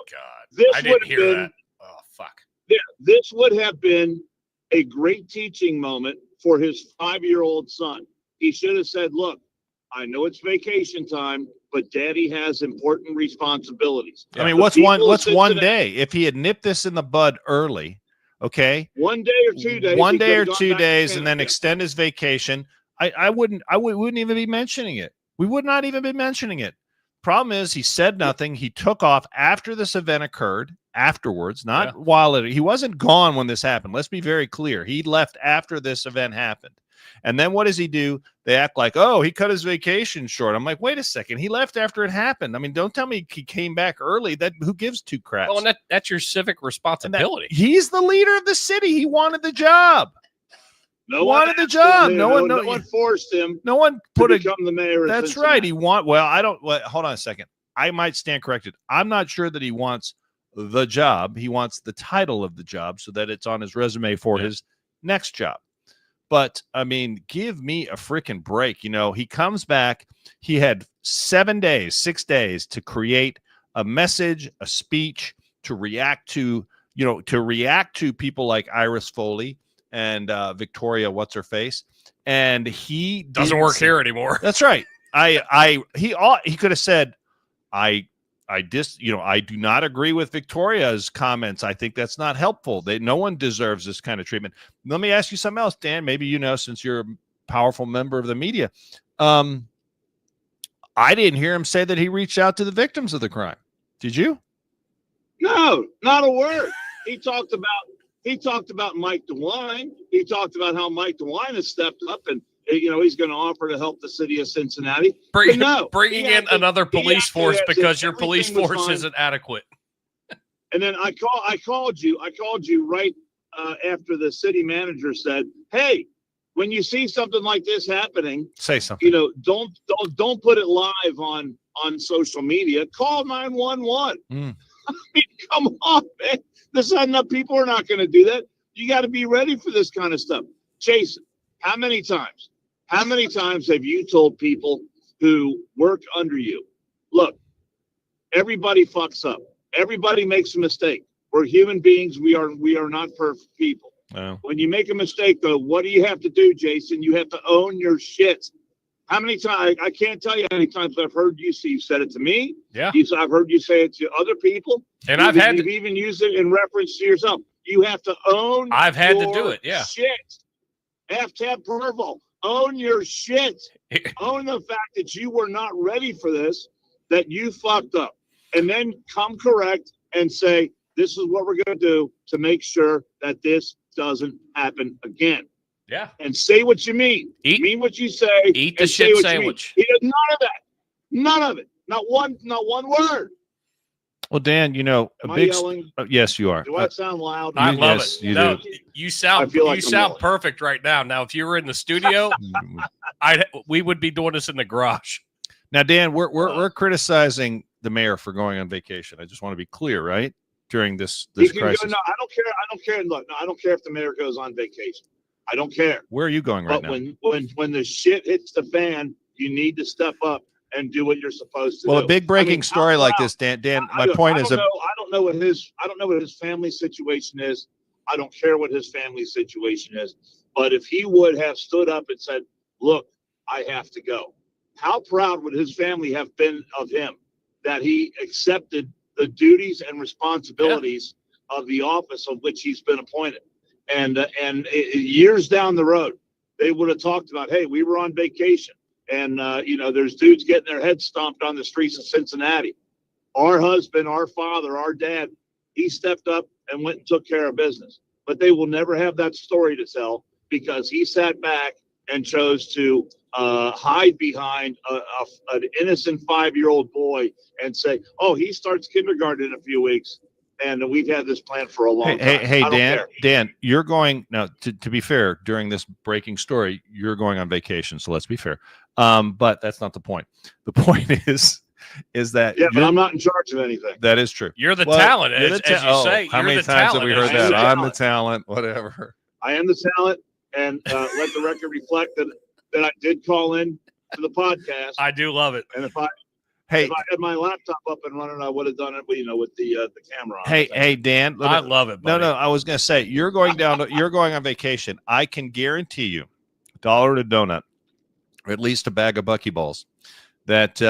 This I would didn't have hear been, that. Oh, fuck. Yeah, this would have been a great teaching moment for his 5-year-old son. He should have said, look, I know it's vacation time, but daddy has important responsibilities. I mean, what's one day? If he had nipped this in the bud early, okay, 1 day or 2 days, one day or 2 days, and then extend his vacation, I wouldn't even be mentioning it. We would not even be mentioning it. Problem is, he said nothing. He took off after this event occurred. Afterwards, not while he wasn't gone when this happened. Let's be very clear. He left after this event happened. And then what does he do? They act like, oh, he cut his vacation short. I'm like, wait a second. He left after it happened. I mean, don't tell me he came back early. Who gives two craps? Well, and that's your civic responsibility. He's the leader of the city. He wanted the job. No one forced him. No one put to become the mayor. That's right. Hold on a second. I might stand corrected. I'm not sure that he wants the job. He wants the title of the job so that it's on his resume for his next job. But I mean, give me a freaking break. You know, he comes back. He had 6 days to create a message, a speech, to react to people like Iris Foley and Victoria, what's her face. And he doesn't work here anymore. That's right. He could have said, I do not agree with Victoria's comments. I think that's not helpful. No one deserves this kind of treatment. Let me ask you something else, Dan. Maybe you know, since you're a powerful member of the media. I didn't hear him say that he reached out to the victims of the crime. Did you? No, not a word. He talked about Mike DeWine. He talked about how Mike DeWine has stepped up and he's going to offer to help the city of Cincinnati. Bringing in another police force because your police force isn't adequate. And then I called you right after the city manager said, "Hey, when you see something like this happening, say something. Don't put it live on social media. Call 911." I mean, come on, man. There's not enough people are not going to do that. You got to be ready for this kind of stuff. Jason, how many times have you told people who work under you, look, everybody fucks up. Everybody makes a mistake. We're human beings. We are not perfect people. No. When you make a mistake, though, what do you have to do, Jason? You have to own your shit. How many times? I can't tell you how many times I've heard you say. You said it to me. Yeah. I've heard you say it to other people. And you've even used it in reference to yourself. You have to own. I've had to do it. Yeah. Shit. Have purple. Own your shit. Own the fact that you were not ready for this, that you fucked up, and then come correct and say, this is what we're going to do to make sure that this doesn't happen again. Yeah. And say what you mean. Mean what you say. Eat the shit sandwich. He does none of that. None of it. Not one word. Well, Dan, Am I yelling? Yes, you are. Do I sound loud? I love yes, it. You no, do. You sound perfect right now. Now, if you were in the studio, we would be doing this in the garage. Now, Dan, we're criticizing the mayor for going on vacation. I just want to be clear, right? During this crisis. No, I don't care. I don't care. Look, no, I don't care if the mayor goes on vacation. I don't care. Where are you going right now? When the shit hits the fan, you need to step up and do what you're supposed to do. Well, a big breaking story like this, Dan. My point is, I don't know what his family situation is. I don't care what his family situation is. But if he would have stood up and said, "Look, I have to go," how proud would his family have been of him that he accepted the duties and responsibilities of the office of which he's been appointed? And years down the road, they would have talked about, hey, we were on vacation, and there's dudes getting their heads stomped on the streets of Cincinnati. Our husband, our father, our dad, he stepped up and went and took care of business. But they will never have that story to tell because he sat back and chose to hide behind an innocent 5-year-old boy and say, "Oh, he starts kindergarten in a few weeks." And we've had this plan for a long time. Hey, I don't Dan, care. Dan, you're going now. To be fair, during this breaking story, you're going on vacation. So let's be fair. But that's not the point. The point is that but I'm not in charge of anything. That is true. You're the talent, as you say. How You're many the times have we heard that? I'm the talent. talent. Whatever. I am the talent, and let the record reflect that I did call in to the podcast. I do love it. And if I had my laptop up and running, I would have done it, with the camera on. Hey, Dan. I love it. No, I was going to say you're going on vacation. I can guarantee you, $1 to donut, or at least a bag of buckyballs, that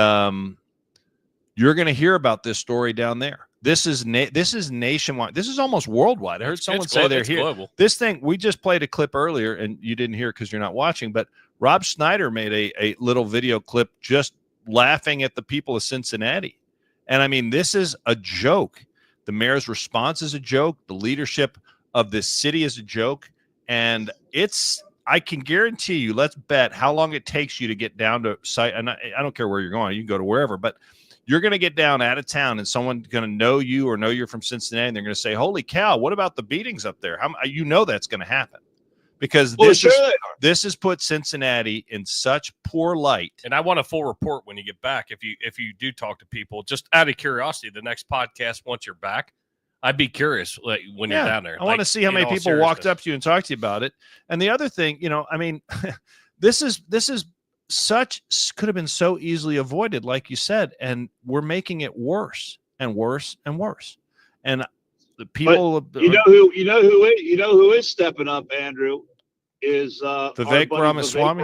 you're going to hear about this story down there. This is nationwide. This is almost worldwide. I heard someone say they're here. Global. This thing, we just played a clip earlier, and you didn't hear it because you're not watching. But Rob Schneider made a little video clip just laughing at the people of Cincinnati. And I mean, this is a joke. The mayor's response is a joke. The leadership of this city is a joke. And I can guarantee you, let's bet how long it takes you to get down to site. And I don't care where you're going. You can go to wherever, but you're going to get down out of town and someone's going to know you or know you're from Cincinnati. And they're going to say, holy cow, what about the beatings up there? That's going to happen. Because this has put Cincinnati in such poor light. And I want a full report when you get back. If you do talk to people, just out of curiosity, the next podcast, once you're back, I'd be curious when you're down there. I want to see how many people walked up to you and talked to you about it. And the other thing, I mean, this is could have been so easily avoided, like you said, and we're making it worse and worse and worse. And the people, who is stepping up, Andrew, is Vivek Ramaswamy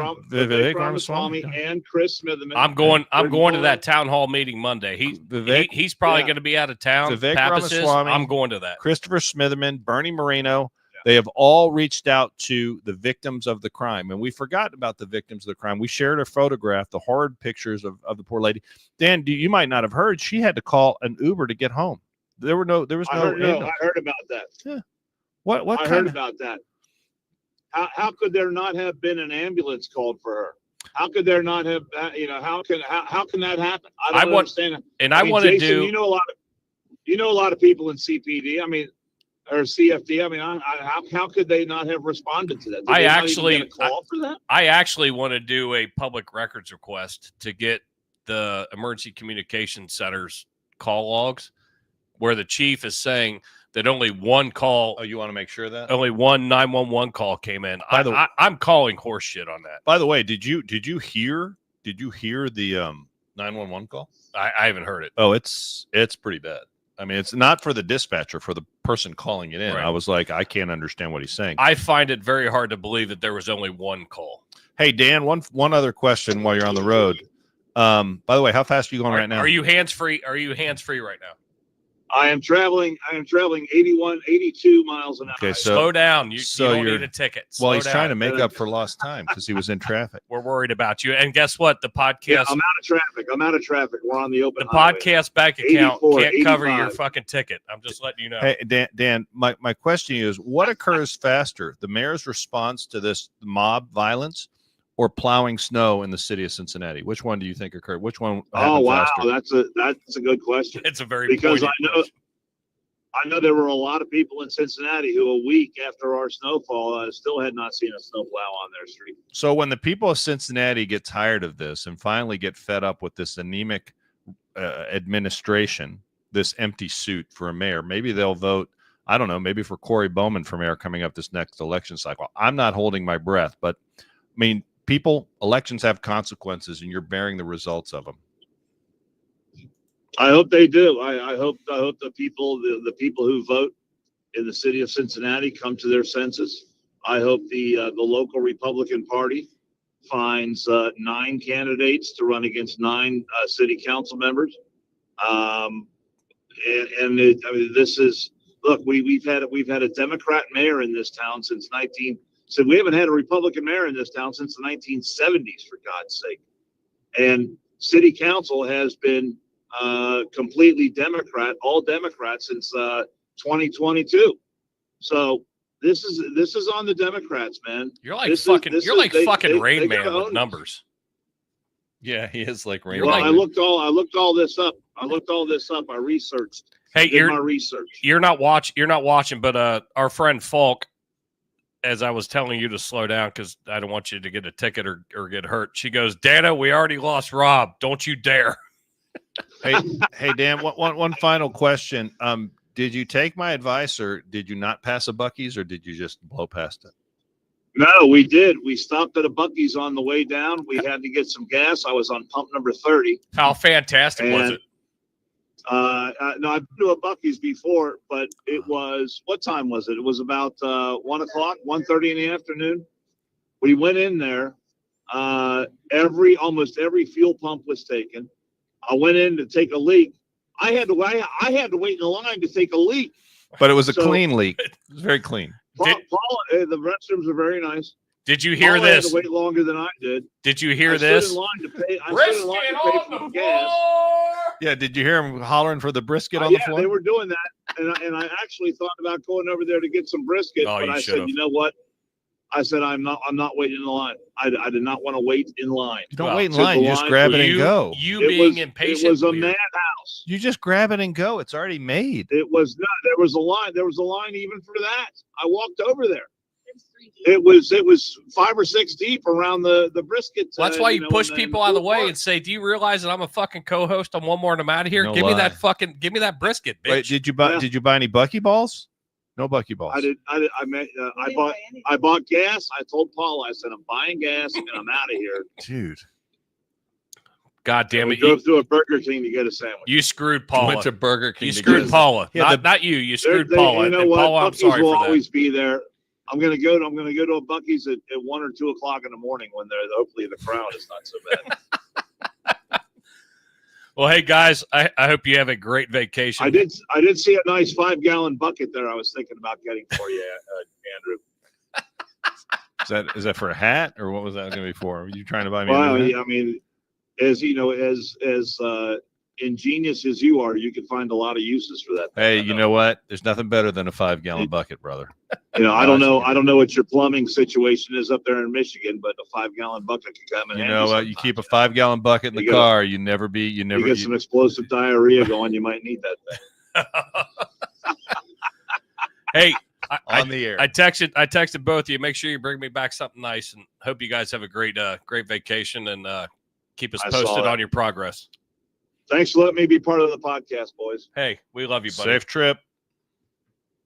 and Chris Smitherman. I'm going to that town hall meeting Monday. He's probably going to be out of town. Vivek Ramaswamy, I'm going to that. Christopher Smitherman, Bernie Moreno. They have all reached out to the victims of the crime, and we forgot about the victims of the crime. We shared a photograph, the horrid pictures of the poor lady. Dan, you might not have heard, she had to call an Uber to get home. I heard about that. Yeah. What I heard about that. How could there not have been an ambulance called for her? How could there not have? How can that happen? I don't understand. And I want to Jason, do. You know a lot of people in CPD. I mean, or CFD. I mean, how could they not have responded to that? I actually want to do a public records request to get the emergency communication center's call logs, where the chief is saying that only one call. Oh, you want to make sure that only one 911 call came in. I'm calling horse shit on that. By the way, did you hear the 911 call? I haven't heard it. Oh, it's pretty bad. I mean, it's not for the dispatcher, for the person calling it in. Right. I was like, I can't understand what he's saying. I find it very hard to believe that there was only one call. Hey, Dan, one other question while you're on the road. By the way, how fast are you going right now? Are you hands-free? Are you hands-free right now? I am traveling 82 miles an hour. Okay, slow down. You don't need a ticket. Well, he's trying to make up for lost time because he was in traffic. We're worried about you. And guess what? The podcast. Yeah, I'm out of traffic. We're on the open. The podcast bank account can't cover your fucking ticket. I'm just letting you know. Hey, Dan, my question is, what occurs faster, the mayor's response to this mob violence or plowing snow in the city of Cincinnati? Which one do you think occurred? Which one? Oh, wow. Faster? That's a good question. It's a very because I know there were a lot of people in Cincinnati who a week after our snowfall still had not seen a snowplow on their street. So when the people of Cincinnati get tired of this and finally get fed up with this anemic administration, this empty suit for a mayor, maybe they'll vote, I don't know, maybe for Corey Bowman for mayor coming up this next election cycle. I'm not holding my breath, but I mean, elections have consequences, and you're bearing the results of them. I hope they do. I hope the people who vote in the city of Cincinnati come to their senses. I hope the local Republican Party finds 9 candidates to run against 9 city council members. This is, look, we've had a Democrat mayor in this town since So we haven't had a Republican mayor in this town since the 1970s, for God's sake. And city council has been completely Democrat, all Democrat since 2022. So this is on the Democrats, man. You're like This fucking. is- You're like they- fucking they Rain gotta Man own with it. numbers. Yeah, he is like Rain Well, Man. I looked all this up. I researched. Hey, Did my research. You're not watching, but our friend Falk, as I was telling you to slow down because I don't want you to get a ticket or get hurt. She goes, Dana, we already lost Rob. Don't you dare. Hey, Dan. One final question. Did you take my advice, or did you not pass a Buc-ee's, or did you just blow past it? No, we did. We stopped at a Buc-ee's on the way down. We had to get some gas. I was on pump number 30. How fantastic was it? No, I've been to a Buc-ee's before, but it was, what time was it? It was about 1 o'clock, 1:30 in the afternoon. We went in there. Almost every fuel pump was taken. I went in to take a leak. I had to wait in the line to take a leak. But it was a clean leak. It was very clean. The restrooms are very nice. Did you hear Paula had this? to wait longer than I did. Did you hear I this? stood in line to pay. I stood in line to pay for the gas. Yeah, did you hear him hollering for the brisket on the floor? They were doing that, and I actually thought about going over there to get some brisket, Oh, but you I should've. said, you know what? I said I'm not waiting in the line. I did not want to wait in line. You don't wait in line. You just grab it and go. Impatient. It was a weird. madhouse. You just grab it and go. It's already made. It was not. There was a line. There was a line even for that. I walked over there. It was 5 or 6 deep around the brisket. Well, that's why you push people out of the way and say, "Do you realize that I'm a fucking co-host on One More and I'm out of here? No Give me lie. give me that brisket, bitch." Wait, did you buy any Bucky balls? No Bucky balls. I bought gas. I told Paul, I said, I'm buying gas and I'm out of here. Dude. God damn We it! drove through a Burger King to get a sandwich. You screwed Paula. Went to Burger King. You to screwed get Paula. Yeah, not you. You screwed They- Paula. You know and what? Paula, I'm Buc-ee's sorry will for that. always be there. I'm gonna go to a Buc-ee's at 1 or 2 o'clock in the morning when hopefully the crowd is not so bad. Well, hey guys, I hope you have a great vacation. I did see a nice 5-gallon bucket there. I was thinking about getting for you, Andrew. Is that for a hat, or what was that going to be for? Were you trying to buy me? Well, a new hat? I mean, as you know, as ingenious as you are, you can find a lot of uses for that. Hey, you know what? There's nothing better than a 5-gallon bucket, brother. You know, I don't know what your plumbing situation is up there in Michigan, but a 5-gallon bucket can come in. You handy know what? You keep a 5-gallon bucket in the car. You get some explosive diarrhea going. You might need that thing. Hey, on the air. I texted both of you. Make sure you bring me back something nice, and hope you guys have a great vacation, and keep us I saw posted it. on your progress. Thanks for letting me be part of the podcast, boys. Hey, we love you, buddy. Safe trip.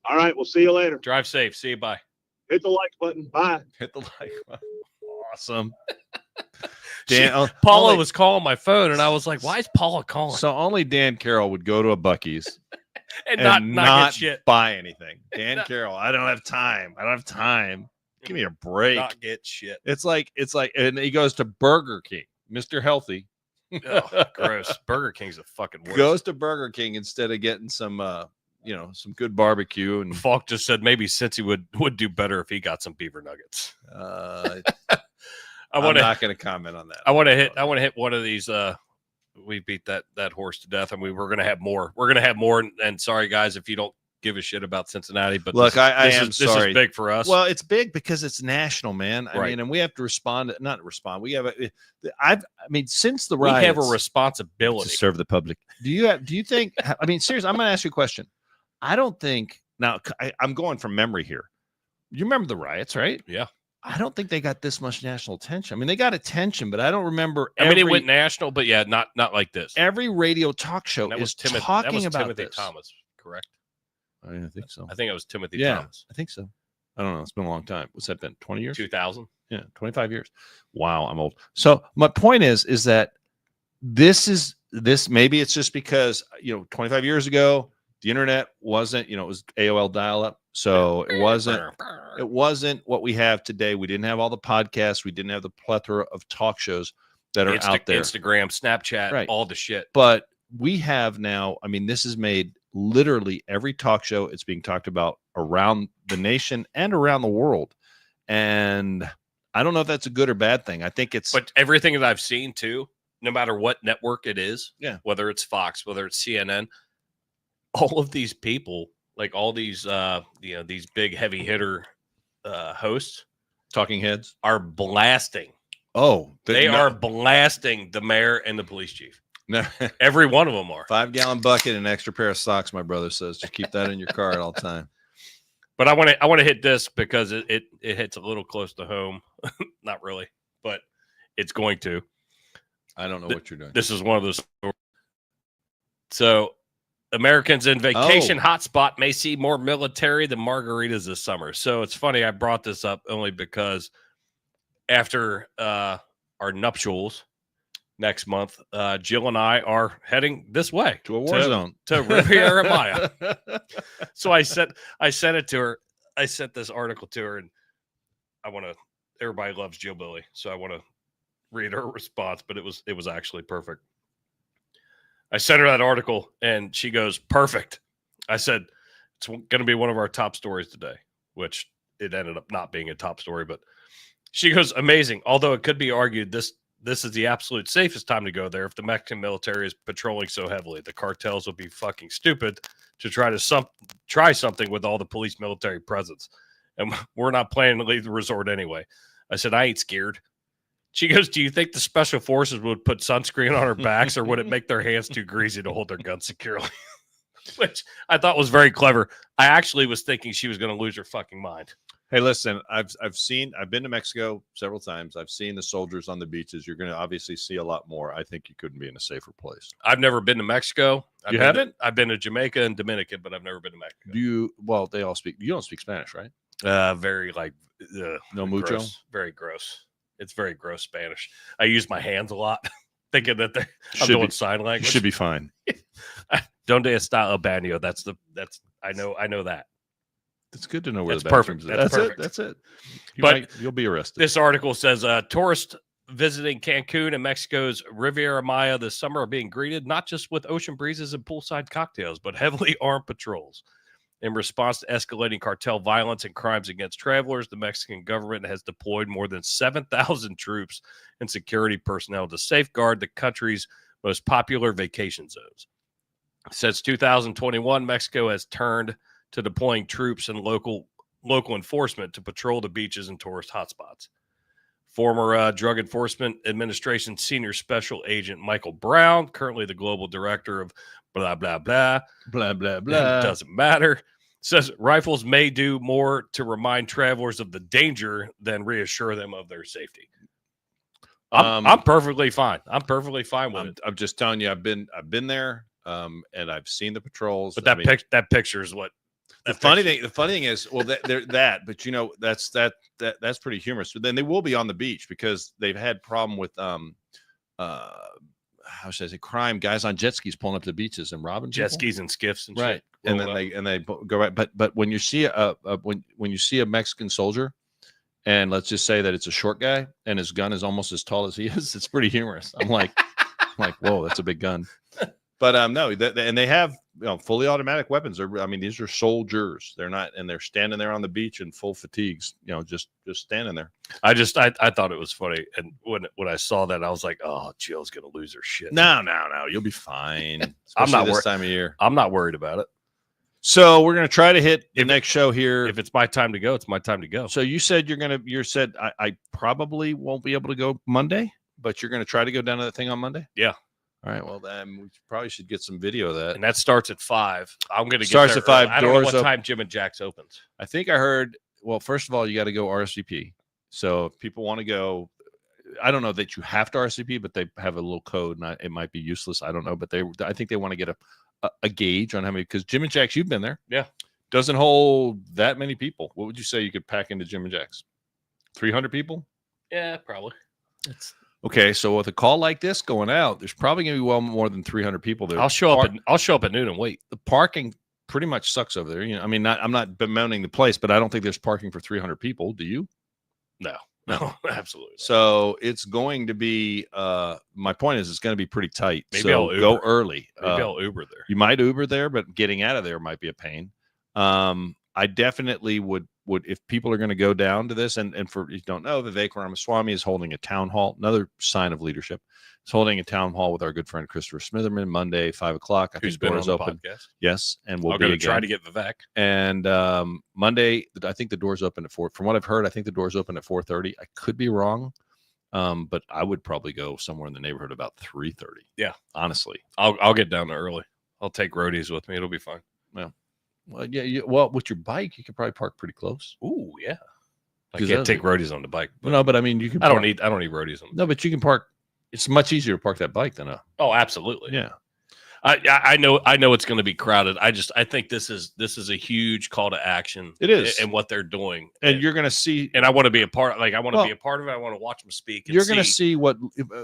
All right, we'll see you later. Drive safe. See you. Bye. Hit the like button. Bye. Hit the like button. Awesome. Paula was calling my phone, and I was like, "Why is Paula calling?" So only Dan Carroll would go to a Buc-ee's and not get shit. Buy anything. Dan Carroll, I don't have time. Give me a break. Not get shit. It's like, and he goes to Burger King, Mr. Healthy. Oh, gross. Burger King's a fucking worst. Goes to Burger King instead of getting some some good barbecue. And Falk just said maybe Cincy would do better if he got some beaver nuggets. I'm not going to comment on that. I want to hit one of these. We beat that horse to death, and we're going to have more. We're going to have more. And sorry, guys, if you don't give a shit about Cincinnati, but look, this is big for us. Well, it's big because it's national, man. I Right. mean, and we have to not respond. We have since the riots, we have a responsibility to serve the public. Do you think? I mean, seriously, I'm going to ask you a question. I don't think now. I'm going from memory here. You remember the riots, right? Yeah. I don't think they got this much national attention. I mean, they got attention, but I don't remember. It went national, but yeah, not like this. Every radio talk show is talking about Timothy this. Thomas, correct? I think so. I think it was Timothy Yeah, Thomas. I think so. I don't know. It's been a long time. What's that been? 20 years? 2000. Yeah, 25 years. Wow, I'm old. So my point is that this maybe it's just because 25 years ago the internet wasn't, it was AOL dial-up, so it wasn't what we have today. We didn't have all the podcasts. We didn't have the plethora of talk shows that are out there. Instagram, Snapchat, Right. all the shit. But we have now. I mean, this has made literally every talk show. It's being talked about around the nation and around the world, and I don't know if that's a good or bad thing. I think it's. But everything that I've seen too, no matter what network it is, yeah, whether it's Fox, whether it's CNN, all of these people like all these these big heavy hitter hosts, talking heads, are blasting. Oh, they are blasting the mayor and the police chief. Every one of them are. 5-gallon bucket and an extra pair of socks, my brother says. Just keep that in your car at all time. But I want to hit this because it hits a little close to home. Not really, but it's going to. I don't know what you're doing. This is one of those. So, Americans in vacation hotspot may see more military than margaritas this summer. So it's funny I brought this up only because after our nuptials next month, Jill and I are heading this way to a war zone to Riviera Maya. So I sent it to her. I sent this article to her, and everybody loves Jill Billy, so I want to read her response. But it was actually perfect. I sent her that article, and she goes, "Perfect." I said, "It's going to be one of our top stories today," which it ended up not being a top story, but she goes, "Amazing. Although it could be argued this is the absolute safest time to go there if the Mexican military is patrolling so heavily. The cartels will be fucking stupid to try something with all the police military presence. And we're not planning to leave the resort anyway." I said, "I ain't scared." She goes, "Do you think the special forces would put sunscreen on our backs, or would it make their hands too greasy to hold their guns securely?" Which I thought was very clever. I actually was thinking she was going to lose her fucking mind. Hey, listen, I've been to Mexico several times. I've seen the soldiers on the beaches. You're going to obviously see a lot more. I think you couldn't be in a safer place. I've never been to Mexico. You haven't? I've been to Jamaica and Dominican, but I've never been to Mexico. Well, they all speak. You don't speak Spanish, right? Very no mucho. Gross, very gross. It's very gross Spanish. I use my hands a lot, thinking that I'm doing sign language. Should be fine. Donde está el baño? That's I know that. It's good to know where that's the perfect. That's perfect. That's it. You'll be arrested. This article says tourists visiting Cancun and Mexico's Riviera Maya this summer are being greeted not just with ocean breezes and poolside cocktails, but heavily armed patrols. In response to escalating cartel violence and crimes against travelers, the Mexican government has deployed more than 7,000 troops and security personnel to safeguard the country's most popular vacation zones. Since 2021, Mexico has turned to deploying troops and local enforcement to patrol the beaches and tourist hotspots. Former Drug Enforcement Administration Senior Special Agent Michael Brown, currently the global director of blah, blah, blah, blah, blah, blah. It doesn't matter, says rifles may do more to remind travelers of the danger than reassure them of their safety. I'm perfectly fine. I'm perfectly fine with it. I'm just telling you, I've been there, and I've seen the patrols. But that picture is what. The funny thing is, well, but you know, that's pretty humorous. But then they will be on the beach because they've had problem with how should I say, crime, guys on jet skis pulling up the beaches and robbing jet people. skis and skiffs and right. shit. And they go right. But when you see when you see a Mexican soldier, and let's just say that it's a short guy and his gun is almost as tall as he is, it's pretty humorous. I'm like, whoa, that's a big gun. But no, and they have fully automatic weapons. These are soldiers. They're not, and they're standing there on the beach in full fatigues. Just standing there. I thought it was funny, and when I saw that, I was like, oh, Jill's gonna lose her shit. No, you'll be fine. I'm not this time of year. I'm not worried about it. So we're gonna try to hit the next show here. If it's my time to go, it's my time to go. So you said you said I probably won't be able to go Monday, but you're gonna try to go down to that thing on Monday. Yeah. All right. Well, then we probably should get some video of that. And that starts at 5. I'm going to get starts there at 5. I don't know what time Jim and Jack's opens. I think I heard. Well, first of all, you got to go RSVP. So if people want to go, I don't know that you have to RSVP, but they have a little code, and it might be useless. I don't know, but I think they want to get a gauge on how many. Because Jim and Jack's, you've been there. Yeah. Doesn't hold that many people. What would you say you could pack into Jim and Jack's? 300 people? Yeah, probably. Okay, so with a call like this going out, there's probably going to be well more than 300 people there. I'll show up at noon and wait. The parking pretty much sucks over there. I'm not bemoaning the place, but I don't think there's parking for 300 people. Do you? No, absolutely not. So it's going to be. My point is, it's going to be pretty tight. Maybe so I'll Uber. Go early. Maybe I'll Uber there. You might Uber there, but getting out of there might be a pain. I definitely would if people are going to go down to this, and for you don't know, Vivek Ramaswamy is holding a town hall, another sign of leadership. He's holding a town hall with our good friend Christopher Smitherman Monday, 5 o'clock. Who's been on the podcast? Yes, and we'll I'm going to try to get Vivek. And Monday, I think the doors open at 4. From what I've heard, I think the doors open at 4:30. I could be wrong, but I would probably go somewhere in the neighborhood about 3:30. Yeah, honestly, I'll get down there early. I'll take roadies with me. It'll be fun. Yeah. Well, yeah. Well, with your bike, you can probably park pretty close. Ooh, yeah. I can't take roadies on the bike. No, but I mean, you can. I don't need roadies on. No, but you can park. It's much easier to park that bike than a. Oh, absolutely. Yeah. I know it's going to be crowded. I think this is a huge call to action. It is, and what they're doing, and you're going to see. And I want to be a part. Like I want to be a part of it. I want to watch them speak. You're going to see what,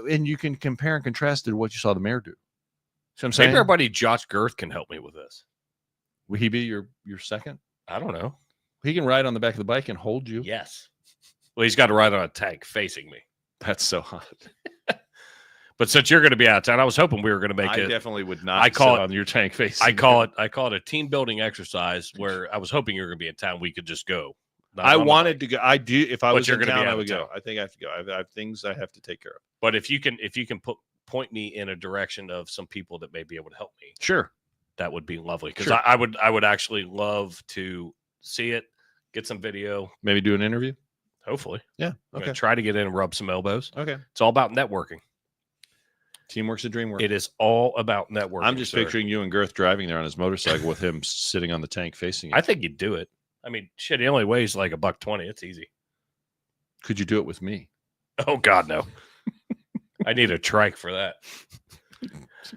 and you can compare and contrast to what you saw the mayor do. See what I'm saying? Maybe everybody, Josh Girth can help me with this. Will he be your second? I don't know. He can ride on the back of the bike and hold you. Yes. Well, he's got to ride on a tank facing me. That's so hot. But since you're going to be out of town, I was hoping we were going to make it. I definitely would not. I call it on your tank facing. I call it a team building exercise where I was hoping you were going to be in town. We could just go. I wanted to go. I do. If I was in town, I would go. I think I have to go. I have things I have to take care of. But if you can point me in a direction of some people that may be able to help me, sure, that would be lovely. Because sure. I would actually love to see it, get some video, maybe do an interview. Hopefully, yeah. Okay. Try to get in and rub some elbows. Okay. It's all about networking. Teamwork's a dream work. It is all about networking. I'm just picturing you and Girth driving there on his motorcycle with him sitting on the tank facing you. I think you'd do it. I mean, shit, he only weighs like $120. It's easy. Could you do it with me? Oh God, no. I need a trike for that.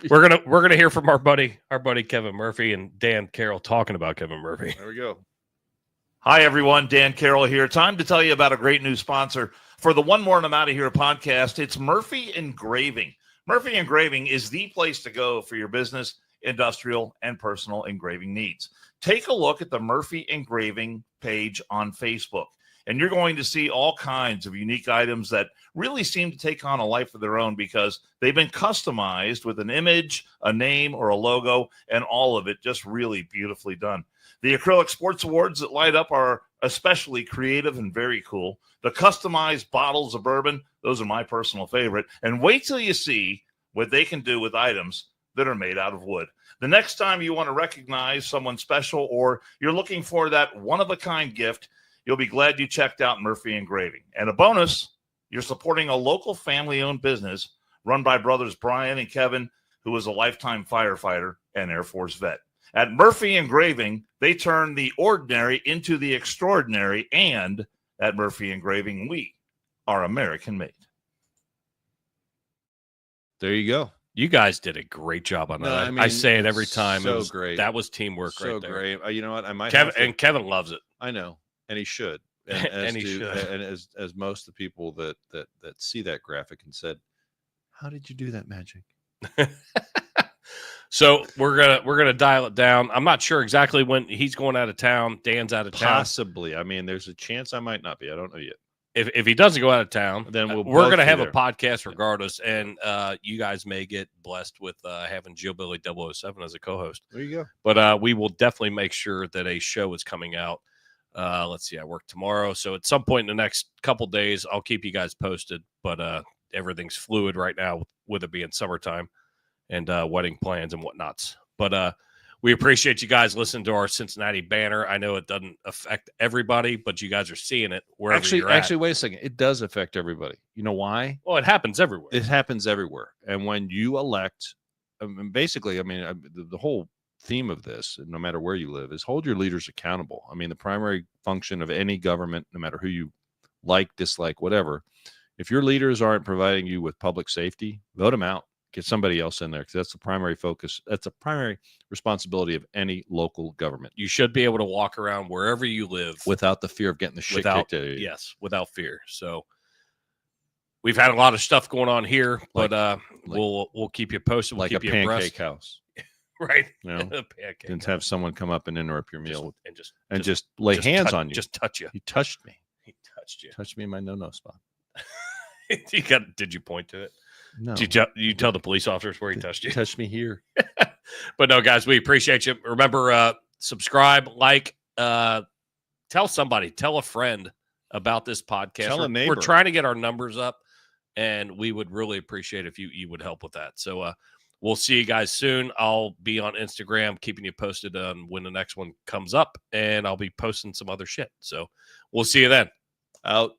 We're gonna hear from our buddy Kevin Murphy and Dan Carroll talking about Kevin Murphy. There we go. Hi everyone, Dan Carroll here. Time to tell you about a great new sponsor for the One More and I'm Out of Here podcast. It's Murphy Engraving. Murphy Engraving is the place to go for your business, industrial, and personal engraving needs. Take a look at the Murphy Engraving page on Facebook, and you're going to see all kinds of unique items that really seem to take on a life of their own because they've been customized with an image, a name, or a logo, and all of it just really beautifully done. The acrylic sports awards that light up are especially creative and very cool. The customized bottles of bourbon, those are my personal favorite. And wait till you see what they can do with items that are made out of wood. The next time you want to recognize someone special or you're looking for that one-of-a-kind gift, you'll be glad you checked out Murphy Engraving. And a bonus, you're supporting a local family-owned business run by brothers Brian and Kevin, who was a lifetime firefighter and Air Force vet. At Murphy Engraving, they turn the ordinary into the extraordinary, and at Murphy Engraving, we are American-made. There you go. You guys did a great job on that. I mean, I say it every time. So great. That was teamwork right there. So great. You know what? I might Kevin loves it. I know. And he should. And, and as most of the people that see that graphic and said, how did you do that magic? So we're gonna dial it down. I'm not sure exactly when he's going out of town. Dan's out of town. Possibly. I mean, there's a chance I might not be. I don't know yet. If he doesn't go out of town, then we're gonna have a podcast regardless, and you guys may get blessed with having Jillbilly 007 as a co-host. There you go. But we will definitely make sure that a show is coming out. Let's see, I work tomorrow, so at some point in the next couple days, I'll keep you guys posted. But everything's fluid right now with it being summertime and wedding plans and whatnots. But we appreciate you guys listening to our Cincinnati banner. I know it doesn't affect everybody, but you guys are seeing it wherever you're at. Actually, wait a second. It does affect everybody. You know why? Well, it happens everywhere. It happens everywhere. And when you elect, basically, I mean, the whole theme of this, no matter where you live, is hold your leaders accountable. I mean, the primary function of any government, no matter who you like, dislike, whatever, if your leaders aren't providing you with public safety, vote them out. Get somebody else in there because that's the primary focus. That's the primary responsibility of any local government. You should be able to walk around wherever you live without the fear of getting the shit kicked out of you. Yes, without fear. So we've had a lot of stuff going on here, but we'll keep you posted. We'll like keep a you pancake abreast. House, right? You know, pancake and have someone come up and interrupt your meal and just lay hands on you. Just touch you. He touched me. He touched you. Touched me in my no spot. Did you point to it? No. Did you tell the police officers where he touched you? Touched me here. But no, guys, we appreciate you. Remember, subscribe, like, tell somebody, tell a friend about this podcast. Tell a We're neighbor. trying to get our numbers up, and we would really appreciate if you would help with that. So we'll see you guys soon. I'll be on Instagram keeping you posted on when the next one comes up, and I'll be posting some other shit. So we'll see you then. Out.